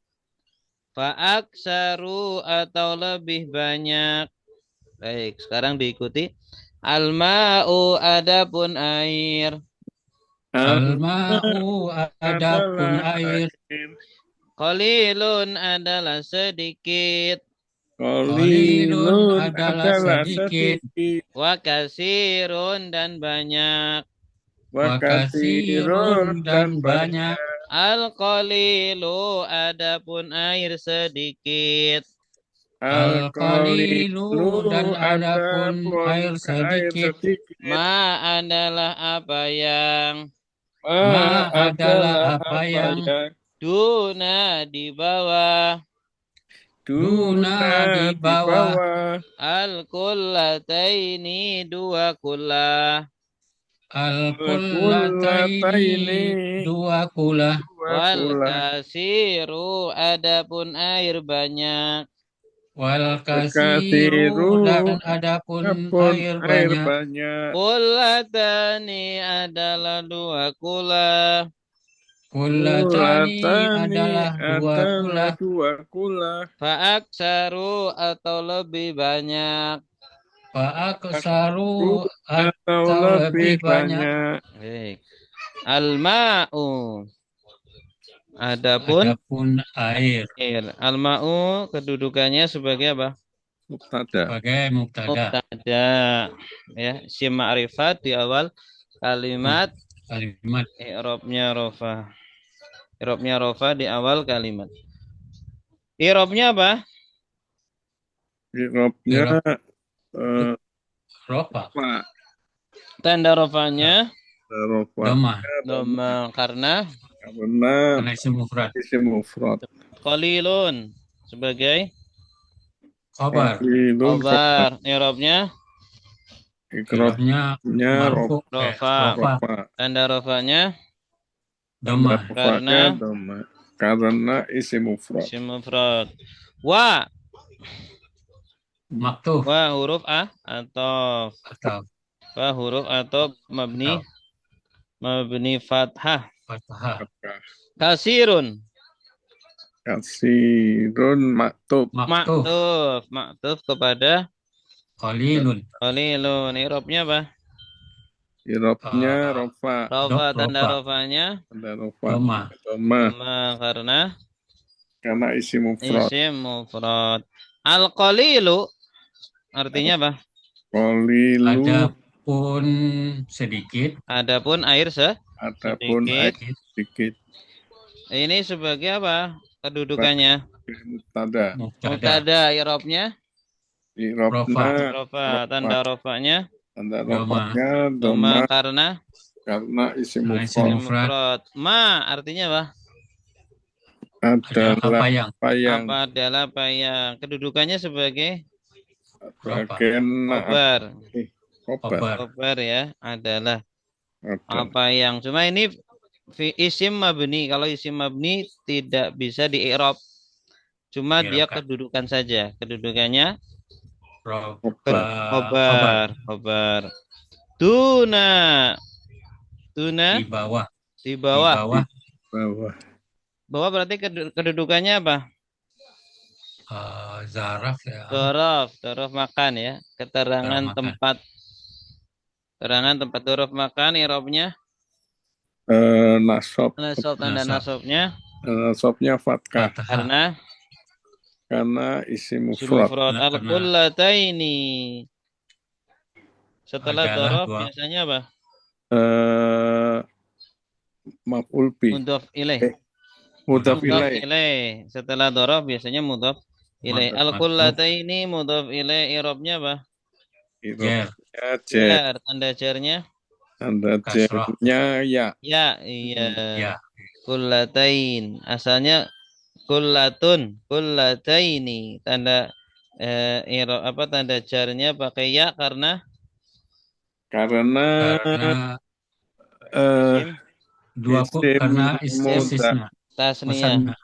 Fa'aksaru atau lebih banyak. Baik, sekarang diikuti. Al-ma'u adapun air. Al-ma'u adapun air. Qalilun adalah sedikit. Qalilun adalah sedikit. Wa kasirun dan banyak. Wa kasirun dan banyak. Al-qalilu adapun air sedikit. Al-qalilu dan adapun air sedikit. Ma adalah apa yang Ma adalah apa yang duna di bawah. Duna di bawah. Al-kullataini dua kula. Al-kullataini dua kula. Wal kasiru adapun air banyak. Wal kasiru dan adapun air banyak. Kullatani adalah dua kula. Kullatani adalah dua kula. Fa'aksaru atau lebih banyak. Fa'aksaru atau lebih banyak. Baik. Al-ma'u. Adapun air. Al-ma'u kedudukannya sebagai apa? Mubtada. Sebagai mubtada. Mubtada. Ya, isim ma'rifat di awal kalimat. Kalimat. I'rabnya rofa. I'rabnya rofa di awal kalimat. I'rabnya apa? I'rabnya rofa. Tanda rofanya Dhamma. karena isim mufrad. Qalilun sebagai Khabar. I'rabnya rofa. Tanda rofanya Dhamma. Karena isim mufrad. Isim mufrad. Wa Maktuf. Wa huruf atau wa huruf atau mabni fathah. Kasirun maktuf kepada Qalilun. I'rabnya apa? I'rabnya rofa. Tanda rofanya Dhamma. karena isim mufrad. Al-qalilu artinya apa? Qalilu. Adapun sedikit. Adapun air sedikit. Ini sebagai apa? Kedudukannya? Mubtada. I'rabnya? Rofa. Tanda rofanya? Dhamma. Karena isim mufrad. Ma artinya apa? Adalah apa yang kedudukannya sebagai khobar. Khobar ya, adalah apa yang. Cuma ini isim mabni. Kalau isim mabni tidak bisa di i'rab. Cuma dia kedudukan saja. Kedudukannya khobar. Tuna di bawah. Bawah berarti kedudukannya apa? Zaraf ya. Doraf makan ya. Keterangan tempat doraf makan. I'rabnya nasab. Tanda nasabnya Nasabnya fathah. karena karena isim Isim mufrad. mufrad. Karena Al-qullataini. Setelah adalah dorob dua biasanya apa? Eh, maf'ul bi. Mudhof ilaih. Eh, mudhaf Mudhof ilaih. ilaih. Setelah dorob biasanya mudhof ilaih. maksud Al-qullataini mudhof ilaih. Irobnya apa? jer Irobnya jar. Jar. Tanda jarnya. Tanda kasroh jarnya ya. Ya, iya. ya Kullatain. Asalnya kullatun. Kullataini. Tanda tanda jarnya pakai ya karena Karena karena eh, isim karena isim muda istisna tasniyah. musanna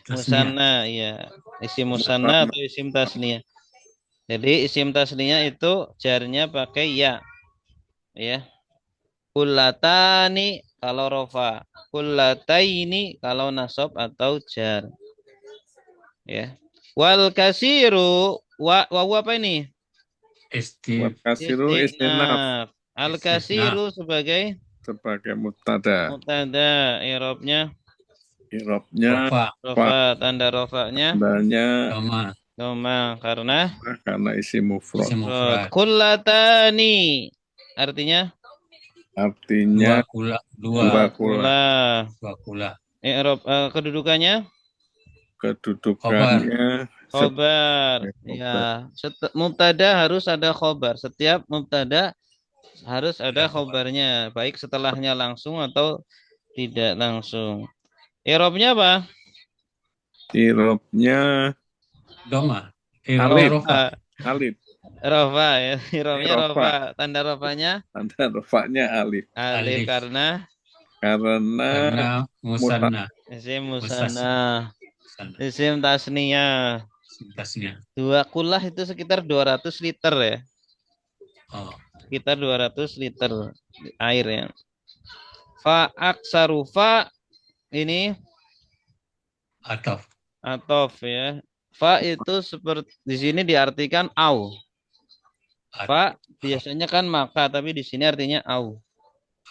tasniyah Musanna, ya. Isim musanna musanna atau isim tasniyah. Jadi isim tasniyah itu jarnya pakai ya, ya. Kullatani kalau rofa, kullataini kalau nasab atau jar, ya. Wal kasiru wa apa ini? buat istif kasiru istinaf Istinaf. Al istisna kasiru sebagai sebagai mubtada. mubtada, i'rabnya Irobnya rofa pak rofa, tanda rofanya tandanya doma doma karena karena isim mufrad. isim mufrad kullatani artinya Artinya dua dua kula. kula. Kedudukannya khobar Kedudukannya khobar. sebagai Ya, mubtada harus ada khobar. Setiap mubtada harus ada ada khobar khobarnya, baik setelahnya langsung atau tidak langsung. I'rabnya apa? irobnya doma alif. rofa Rofa. Alif. Rofa ya. I'rabnya Rofa. rofa. Tanda rofanya Tanda rofanya alif. alif alif karena Karena karena muta musanna isim musas musanna. musanna Isim tasniyah. sintasnya Dua kulah itu sekitar 200 liter ya. oh Sekitar 200 liter air ya. Fa aksarufa ini atau atof ya. Fa itu seperti di sini diartikan au. Fa biasanya kan maka tapi di sini artinya au.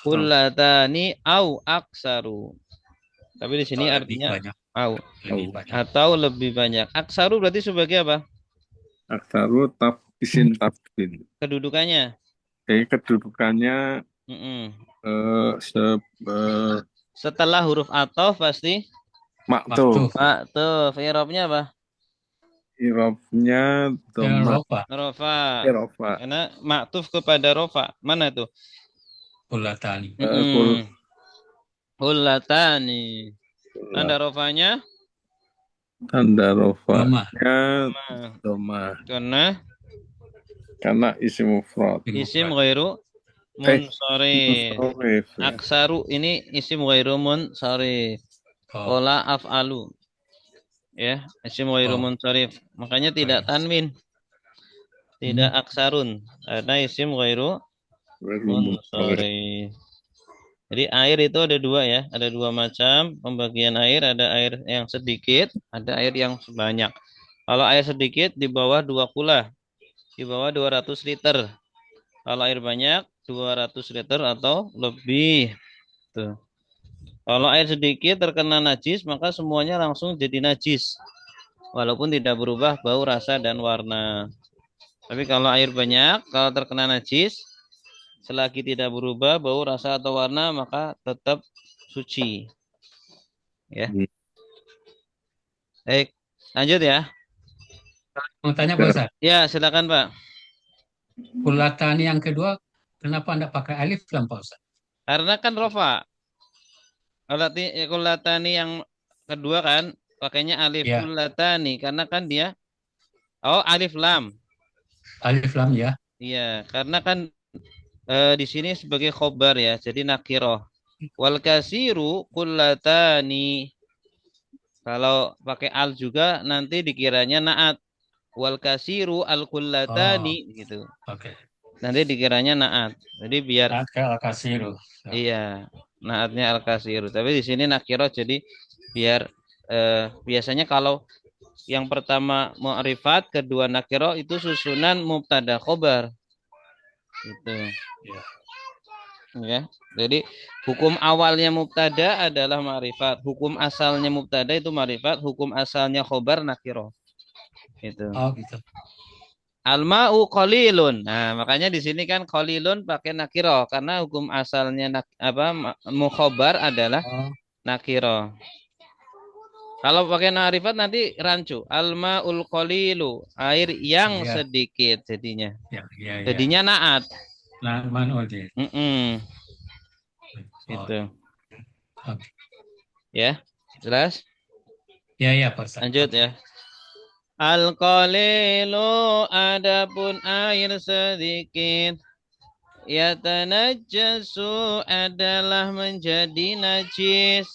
Kullatani au aksaru. Tapi di sini lebih artinya banyak au lebih banyak atau lebih banyak. Aksaru berarti sebagai apa? aksaru isim tafdil. Kedudukannya. Jadi kedudukannya Mm-mm. eh, se, eh, Setelah huruf atof pasti maktuf. maktuf maktuf. I'rabnya apa? Irobnya doma. rofa Rofa. Rofa. Karena maktuf kepada rofa. Mana itu? kulatani Kul, Hullatani. Tanda rofanya tanda doma rofanya doma. Karena isim mufrad. isim ghairu Eh, munsharif. munsharif, ya. Aksaru ini isim ghairu munsharif. oh Qala af'alu. Ya, isim ghairu oh munsharif. Makanya tidak baik. tanwin, tidak aksarun. Karena isim ghairu Munsharif. munsharif. Jadi air itu ada dua ya, ada dua macam pembagian air, ada air yang sedikit, ada air yang banyak. Kalau air sedikit di bawah 2 kula, di bawah 200 liter. Kalau air banyak 200 liter atau lebih. Tuh. Kalau air sedikit terkena najis, maka semuanya langsung jadi najis. Walaupun tidak berubah bau, rasa, dan warna. Tapi kalau air banyak, kalau terkena najis, selagi tidak berubah bau, rasa, atau warna, maka tetap suci. Ya. Baik, lanjut ya. Mau tanya Pak Ustaz, Ya, silakan Pak. kulatani yang kedua kenapa anda pakai alif lam Pak Ustaz? Karena kan rofa. Kulatani yang kedua kan pakainya alif. Ya, Kulatani karena kan dia alif lam. alif lam ya. Iya, karena kan di sini sebagai khobar ya, jadi nakiroh. Wal kasiru kulatani. Kalau pakai al juga nanti dikiranya naat. Wal kasiru al kullatani gitu. Oke. Nanti dikiranya naat. Jadi biar Al-kasiru. iya, naatnya al kasiru. Tapi di sini nakiroh jadi biar biasanya kalau yang pertama mu'rifat, kedua nakiroh itu susunan mubtada khobar. Gitu. Ya. Ya. Jadi hukum awalnya mubtada adalah ma'rifat, hukum asalnya mubtada itu ma'rifat, hukum asalnya khobar nakiroh. Itu. Oh gitu. Al-ma'u qalilun. Nah, makanya di sini kan qalilun pakai nakiro karena hukum asalnya mukhobar adalah Oh, nakiro. Kalau pakai ma'rifat nanti rancu. Al-ma'ul qalilu, air yang ya, sedikit jadinya. ya. Jadinya naat. Nah, manual dia. Mm-mm. Oh, Itu. oke. Ya, jelas? Ya, Pak Ustaz. Lanjut ya. Al-qalilu adapun air sedikit. Yatanajjasu adalah menjadi najis.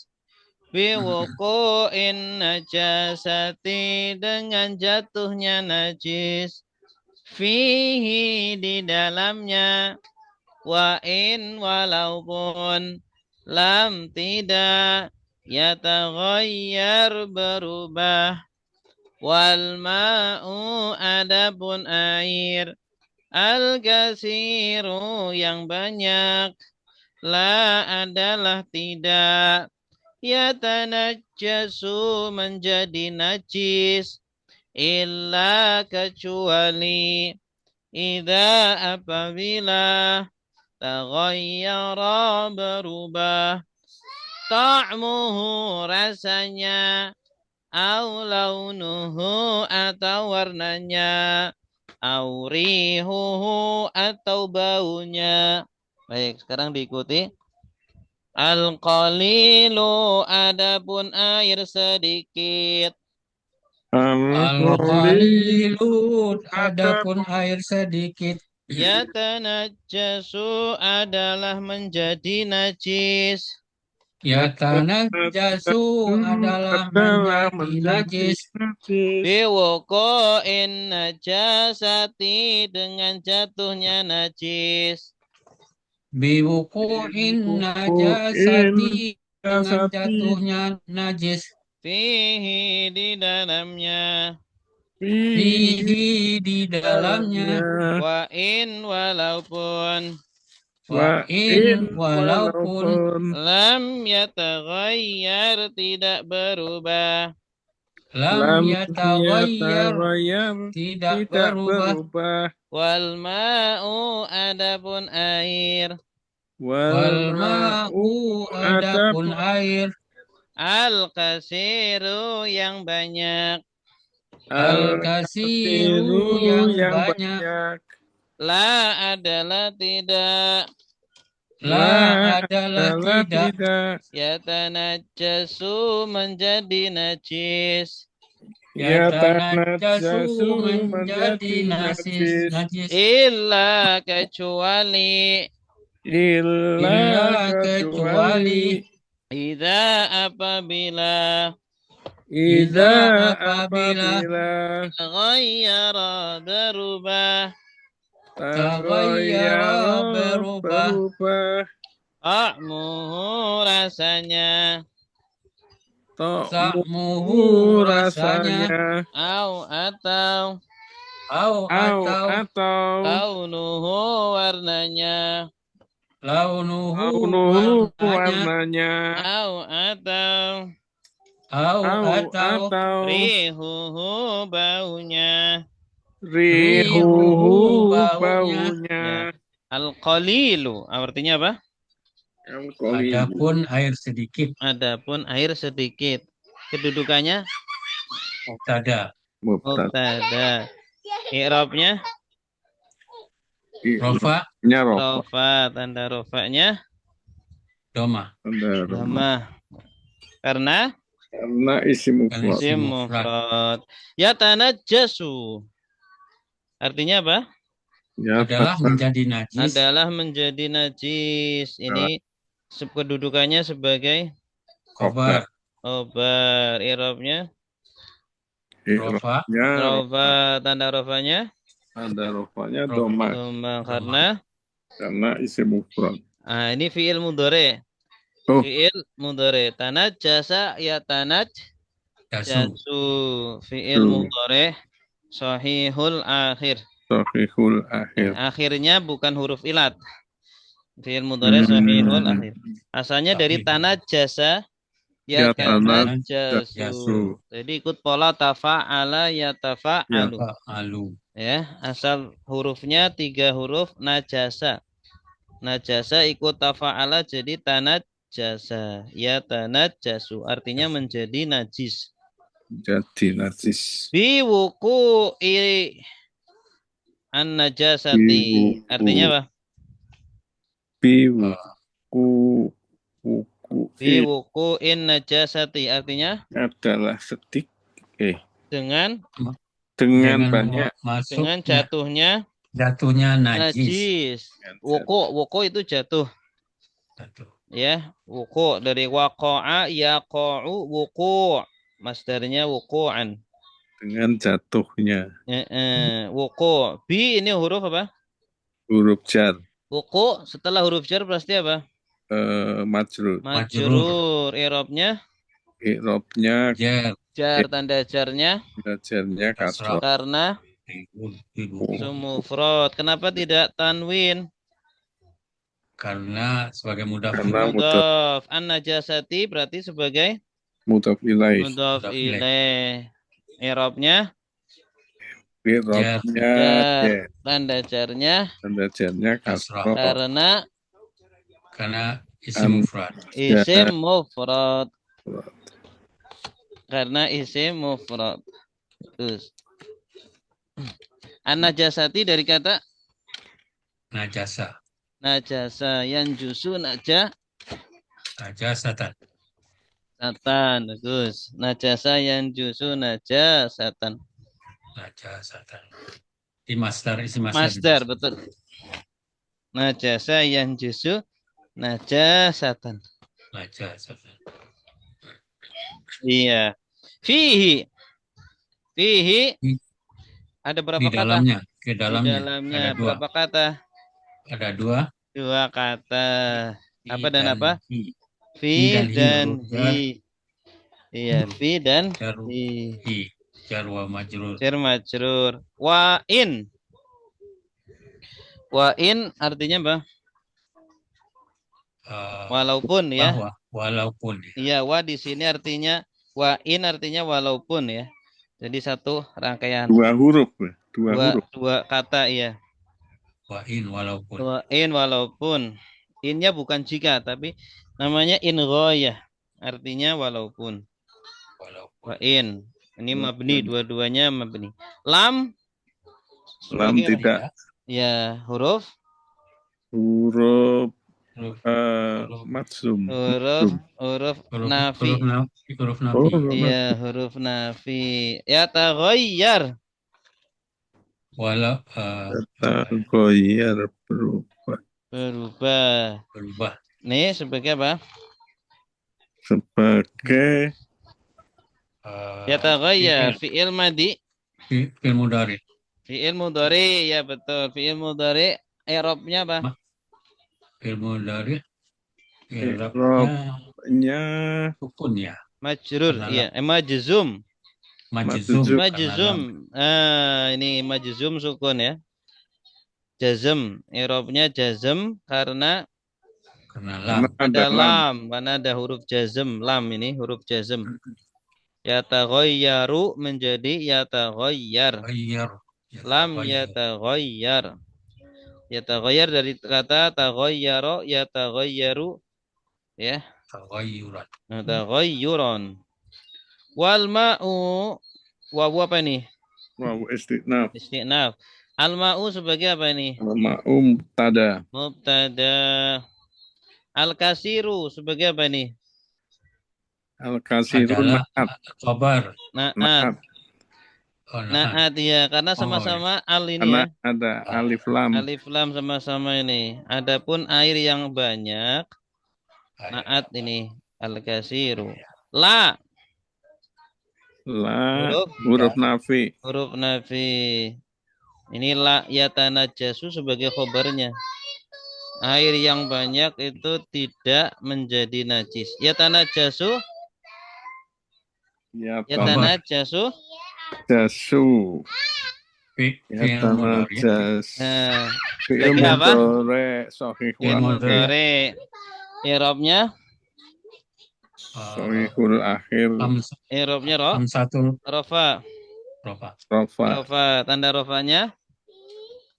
Biwuku'in najasati dengan jatuhnya najis. Fihi di dalamnya. Wa'in walaupun lam tidak yataghayyar berubah. Wal ma'u adapun air al-kasiru yang banyak la adalah tidak yatanajjasu menjadi najis illa kecuali idza apabila taghayyara berubah ta'muhu rasanya au launuhu atau warnanya au rihuhu atau baunya. Baik, sekarang diikuti. Al-qalilu adapun air sedikit. Al-qalilu adapun air sedikit. Yatanajjasu adalah menjadi najis. Yatanajjasu adalah menjadi najis. Biwuku'in najasati dengan jatuhnya najis. Biwuku'in najasati dengan jatuhnya najis. Fihi di dalamnya. Fihi di dalamnya. Wa in walaupun. Wa in walaupun Lam yataghayyar tidak berubah. lam yataghayyar tidak berubah. Wal ma'u adapun air. Wal ma'u adapun air. Al-kasiru yang banyak. Al-kasiru yang banyak. La adalah tidak. La adalah tidak. Yatanajjasu menjadi najis. Yatanajjasu menjadi najis. Illa kecuali. Illa kecuali. Idza apabila. Taghayyara berubah. Taghayyara berubah. Ta'muhu rasanya. Ta'muhu rasanya. Au atau. Kaunuhu warnanya. Launuhu warnanya. Au atau. Rihuhu baunya. Rihuhu baunya. Al-qalilu artinya apa? Adapun air sedikit. Adapun air sedikit. Kedudukannya Mubtada. mubtada. I'rabnya Rofa. rofa, tanda rofanya Doma. dhamma. Karena isim isim mufrad. Yatanajjasu. Artinya apa? Adalah menjadi najis. Adalah menjadi najis. Ini kedudukannya sebagai Khobar. khobar. I'rabnya Rofa. rofa, tanda rofanya Ada rofanya dhamma. Karena isim mufrad. ini fi'il mudhari. Fi'il mudhari. Tanajjasa yatanajjasu. Fi'il mudhari sahihul akhir. Akhirnya bukan huruf ilat. Fi'il mudhari sahihul akhir. Asalnya dari tanajjasa Yatanajjasu. Yatanajjasu. Jadi ikut pola tafa'ala yatafa'alu. Alu. Ya, asal hurufnya 3 huruf najasa. Najasa ikut tafa'ala jadi tanajjasa. Yatanajjasu artinya menjadi najis. Jadi najis. Biwuku'i an-najasati. Biwuku. Artinya apa? Biwuku. Biwuku'in najasati. Artinya Adalah sedik. dengan Banyak. Masuk dengan jatuhnya najis. Wuku itu jatuh. Ya, wuku dari waqa'a yaqa'u wuku'. Masdarnya wuku'an. Dengan jatuhnya. Wuku'. Bi ini huruf apa? Huruf jar. Wuku' setelah huruf jar pasti apa? Majrur. Majrur. I'rabnya? I'rabnya Jar tanda jarnya? tanda jarnya kasroh. Karena mufrad. Kenapa tidak tanwin? Karena sebagai mudhaf. Mudhaf. An-najasati berarti sebagai mudhaf ilaih. mudhaf ilaih. I'rabnya? I'rabnya jar. Tanda jarnya kasroh. Karena isim mufrad. Isim mufrad. Karena isim mufrad. Terus. An-najasati dari kata Najasa. Najasa yang jusu Najasatan. Satan. Bagus. Najasa yang jusu najasatan. Najasatan. Di masdar, isi Masdar, betul. Najasa yang jusu najasatan. Najasatan. Iya. Fihi ada berapa Di kata? dalamnya. Di dalamnya ada berapa kata? Ada dua. 2 kata. Apa dan apa? Hi. Fi dan hi. Iya, fi dan hi. Jar wa majrur. Jar majrur. Wa in artinya apa? Walaupun ya. Walaupun. Iya, wa di sini artinya wa in artinya walaupun ya. Jadi satu rangkaian. 2 huruf. 2 kata ya. Wa in walaupun. Wa in walaupun. Innya bukan jika tapi namanya in ghayah. Artinya walaupun. Wa in. Ini mabni, dua-duanya mabni. Lam tidak. Ya, huruf matsum. Huruf nafi. Huruf nafi. Iya, huruf nafi. Ya taghayyar. Taghayyar Berubah. Nih sebagai apa? Sebagai ya taghayyar fi'il madi. Fi'il mudhari. Fi'il mudhari, ya betul. Fi'il mudhari i'rabnya apa? Fi'il mudhari i'rabnya sukun ya. Majrur, iya. Majzum. Ini majzum sukun ya. Jazm, i'rabnya jazm karena lam. Ada lam, karena ada huruf jazm, lam ini huruf jazm. Yataghayyaru menjadi yataghayyar. Lam yataghayyar. Yataghayyar dari kata taghayyara yataghayyaru ya. Taghayyuran. Wal ma'u wawu apa ini? Wawu istiqnaf. Al ma'u sebagai apa ini? Al ma'u mubtada. Al kasiru sebagai apa ini? Al kasiru na'at. Khabar. Na'at. Na'at ya, karena sama-sama al ini karena ya. Ada alif lam. Alif lam sama-sama ini. Adapun air yang banyak na'at ini al kasiru. La huruf nafi. Huruf nafi. Ini la yatanajjasu sebagai khobarnya. Air yang banyak itu tidak menjadi najis. Yatanajjasu. Yatanajjasu. Jasu. Yatanajjas. Fi'il mudhari sahih. I'rabnya Sohihul akhir. I'rabnya ro, Hamsatul rofa. rofa. Rofa. Rofa, tanda rofanya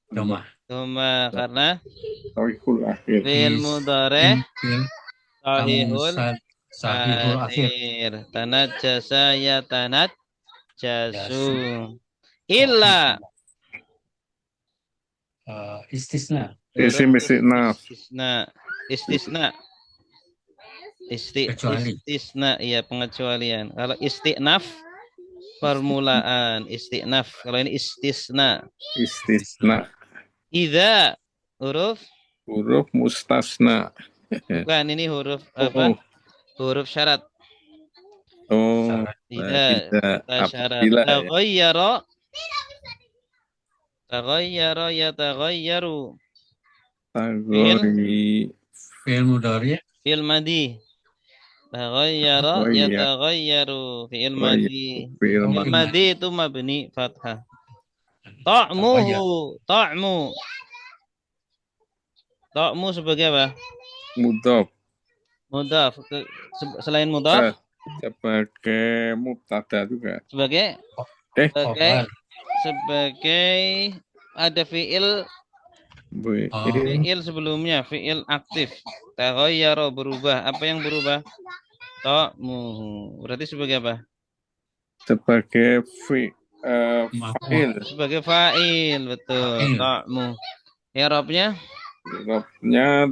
Domah. doma karena Sohihul akhir. fi'il mudhari Fil sahihul sahihul akhir. akhir. Tanat jasa ya tanat jasu. Jasu. Illa Istisna. Isim istinaf. istisna. Kecuali. Istisna, iya pengecualian. Kalau istinaf permulaan, istinaf. Kalau ini istisna. Istisna. Idza huruf Huruf mustasna. bukan, ini huruf apa? Huruf syarat. Oh. Idza syarat. Apabila ya. Taghayyara yataghayyaru. Tagori. Fi'il mudhari. Fi'il madi. Taghayyara yataghayyaru. Fi'il madi. Fi'il Fi'il madi itu mabni fathah. Ta'muhu. Ta'mu sebagai apa? Mudhof. Mudhaf. Selain mudhaf Sebagai mubtada juga. sebagai Khobar. sebagai ada fi'il sebelumnya, fi'il aktif. Taghayyara berubah. Apa yang berubah? Ta'muhu. Berarti sebagai apa? Sebagai fa'il. Sebagai fa'il, betul. Fa'il. Ta'mu. I'rabnya Robnya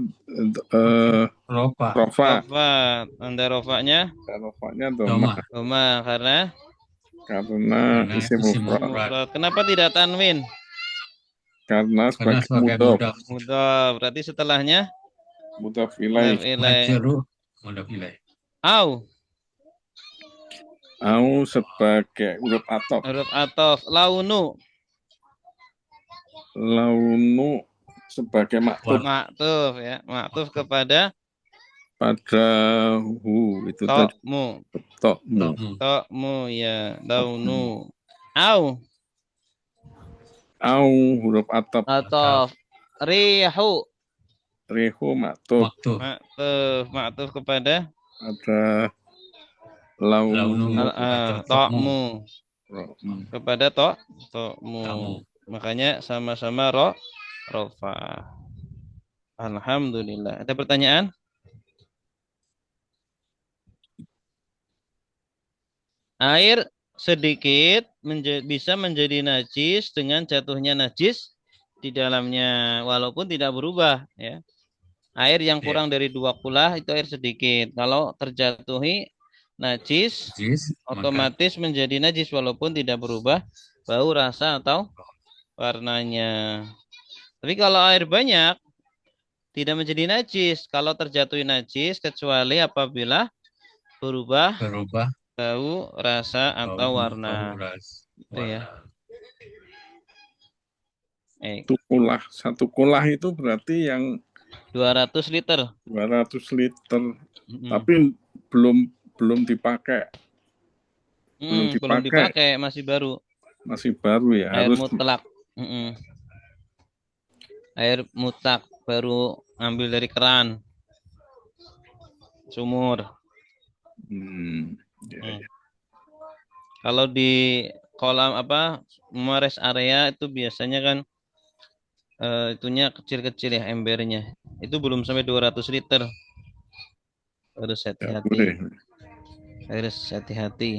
Rofa. rofa. rafa. Tanda rofanya Rofanya doma. doma karena Karena isim isim mufrad. mufrad. Kenapa tidak tanwin? Karena Karena sebagai sebagai mudhof. mudhaf. Mudhaf. Berarti setelahnya Mudhof ilaih. Majrur. Mudhaf ilaih. Au. Au sebagai huruf atop. Huruf atof. Launu. Launu sebagai maktub Maktuf ya. Maktuf kepada pada hu itu tadi tokmu. tokmu. Tokmu ya. Launu. Au. Au huruf atop. Atof. Rihu. Rihu maktub Waktu. Maktuf kepada ada launu. tokmu. Kepada tokmu. Kamu. Makanya sama-sama rofa. Alhamdulillah. Ada pertanyaan? Air sedikit bisa menjadi najis dengan jatuhnya najis di dalamnya walaupun tidak berubah ya. Air yang kurang dari 2 kulah itu air sedikit. Kalau terjatuhi najis otomatis menjadi najis walaupun tidak berubah bau, rasa atau warnanya. Tapi kalau air banyak tidak menjadi najis kalau terjatuhi najis kecuali apabila berubah bau, rasa atau warna. Itu ya. Satu kulah itu berarti yang 200 liter. 200 liter. Tapi belum dipakai. Belum dipakai, masih baru. Masih baru ya. Air Harus mutlak. Air mutlak baru ambil dari keran, sumur. Kalau di kolam meres area itu biasanya kan itunya kecil-kecil ya embernya. Itu belum sampai 200 liter. Harus hati-hati. Harus hati-hati.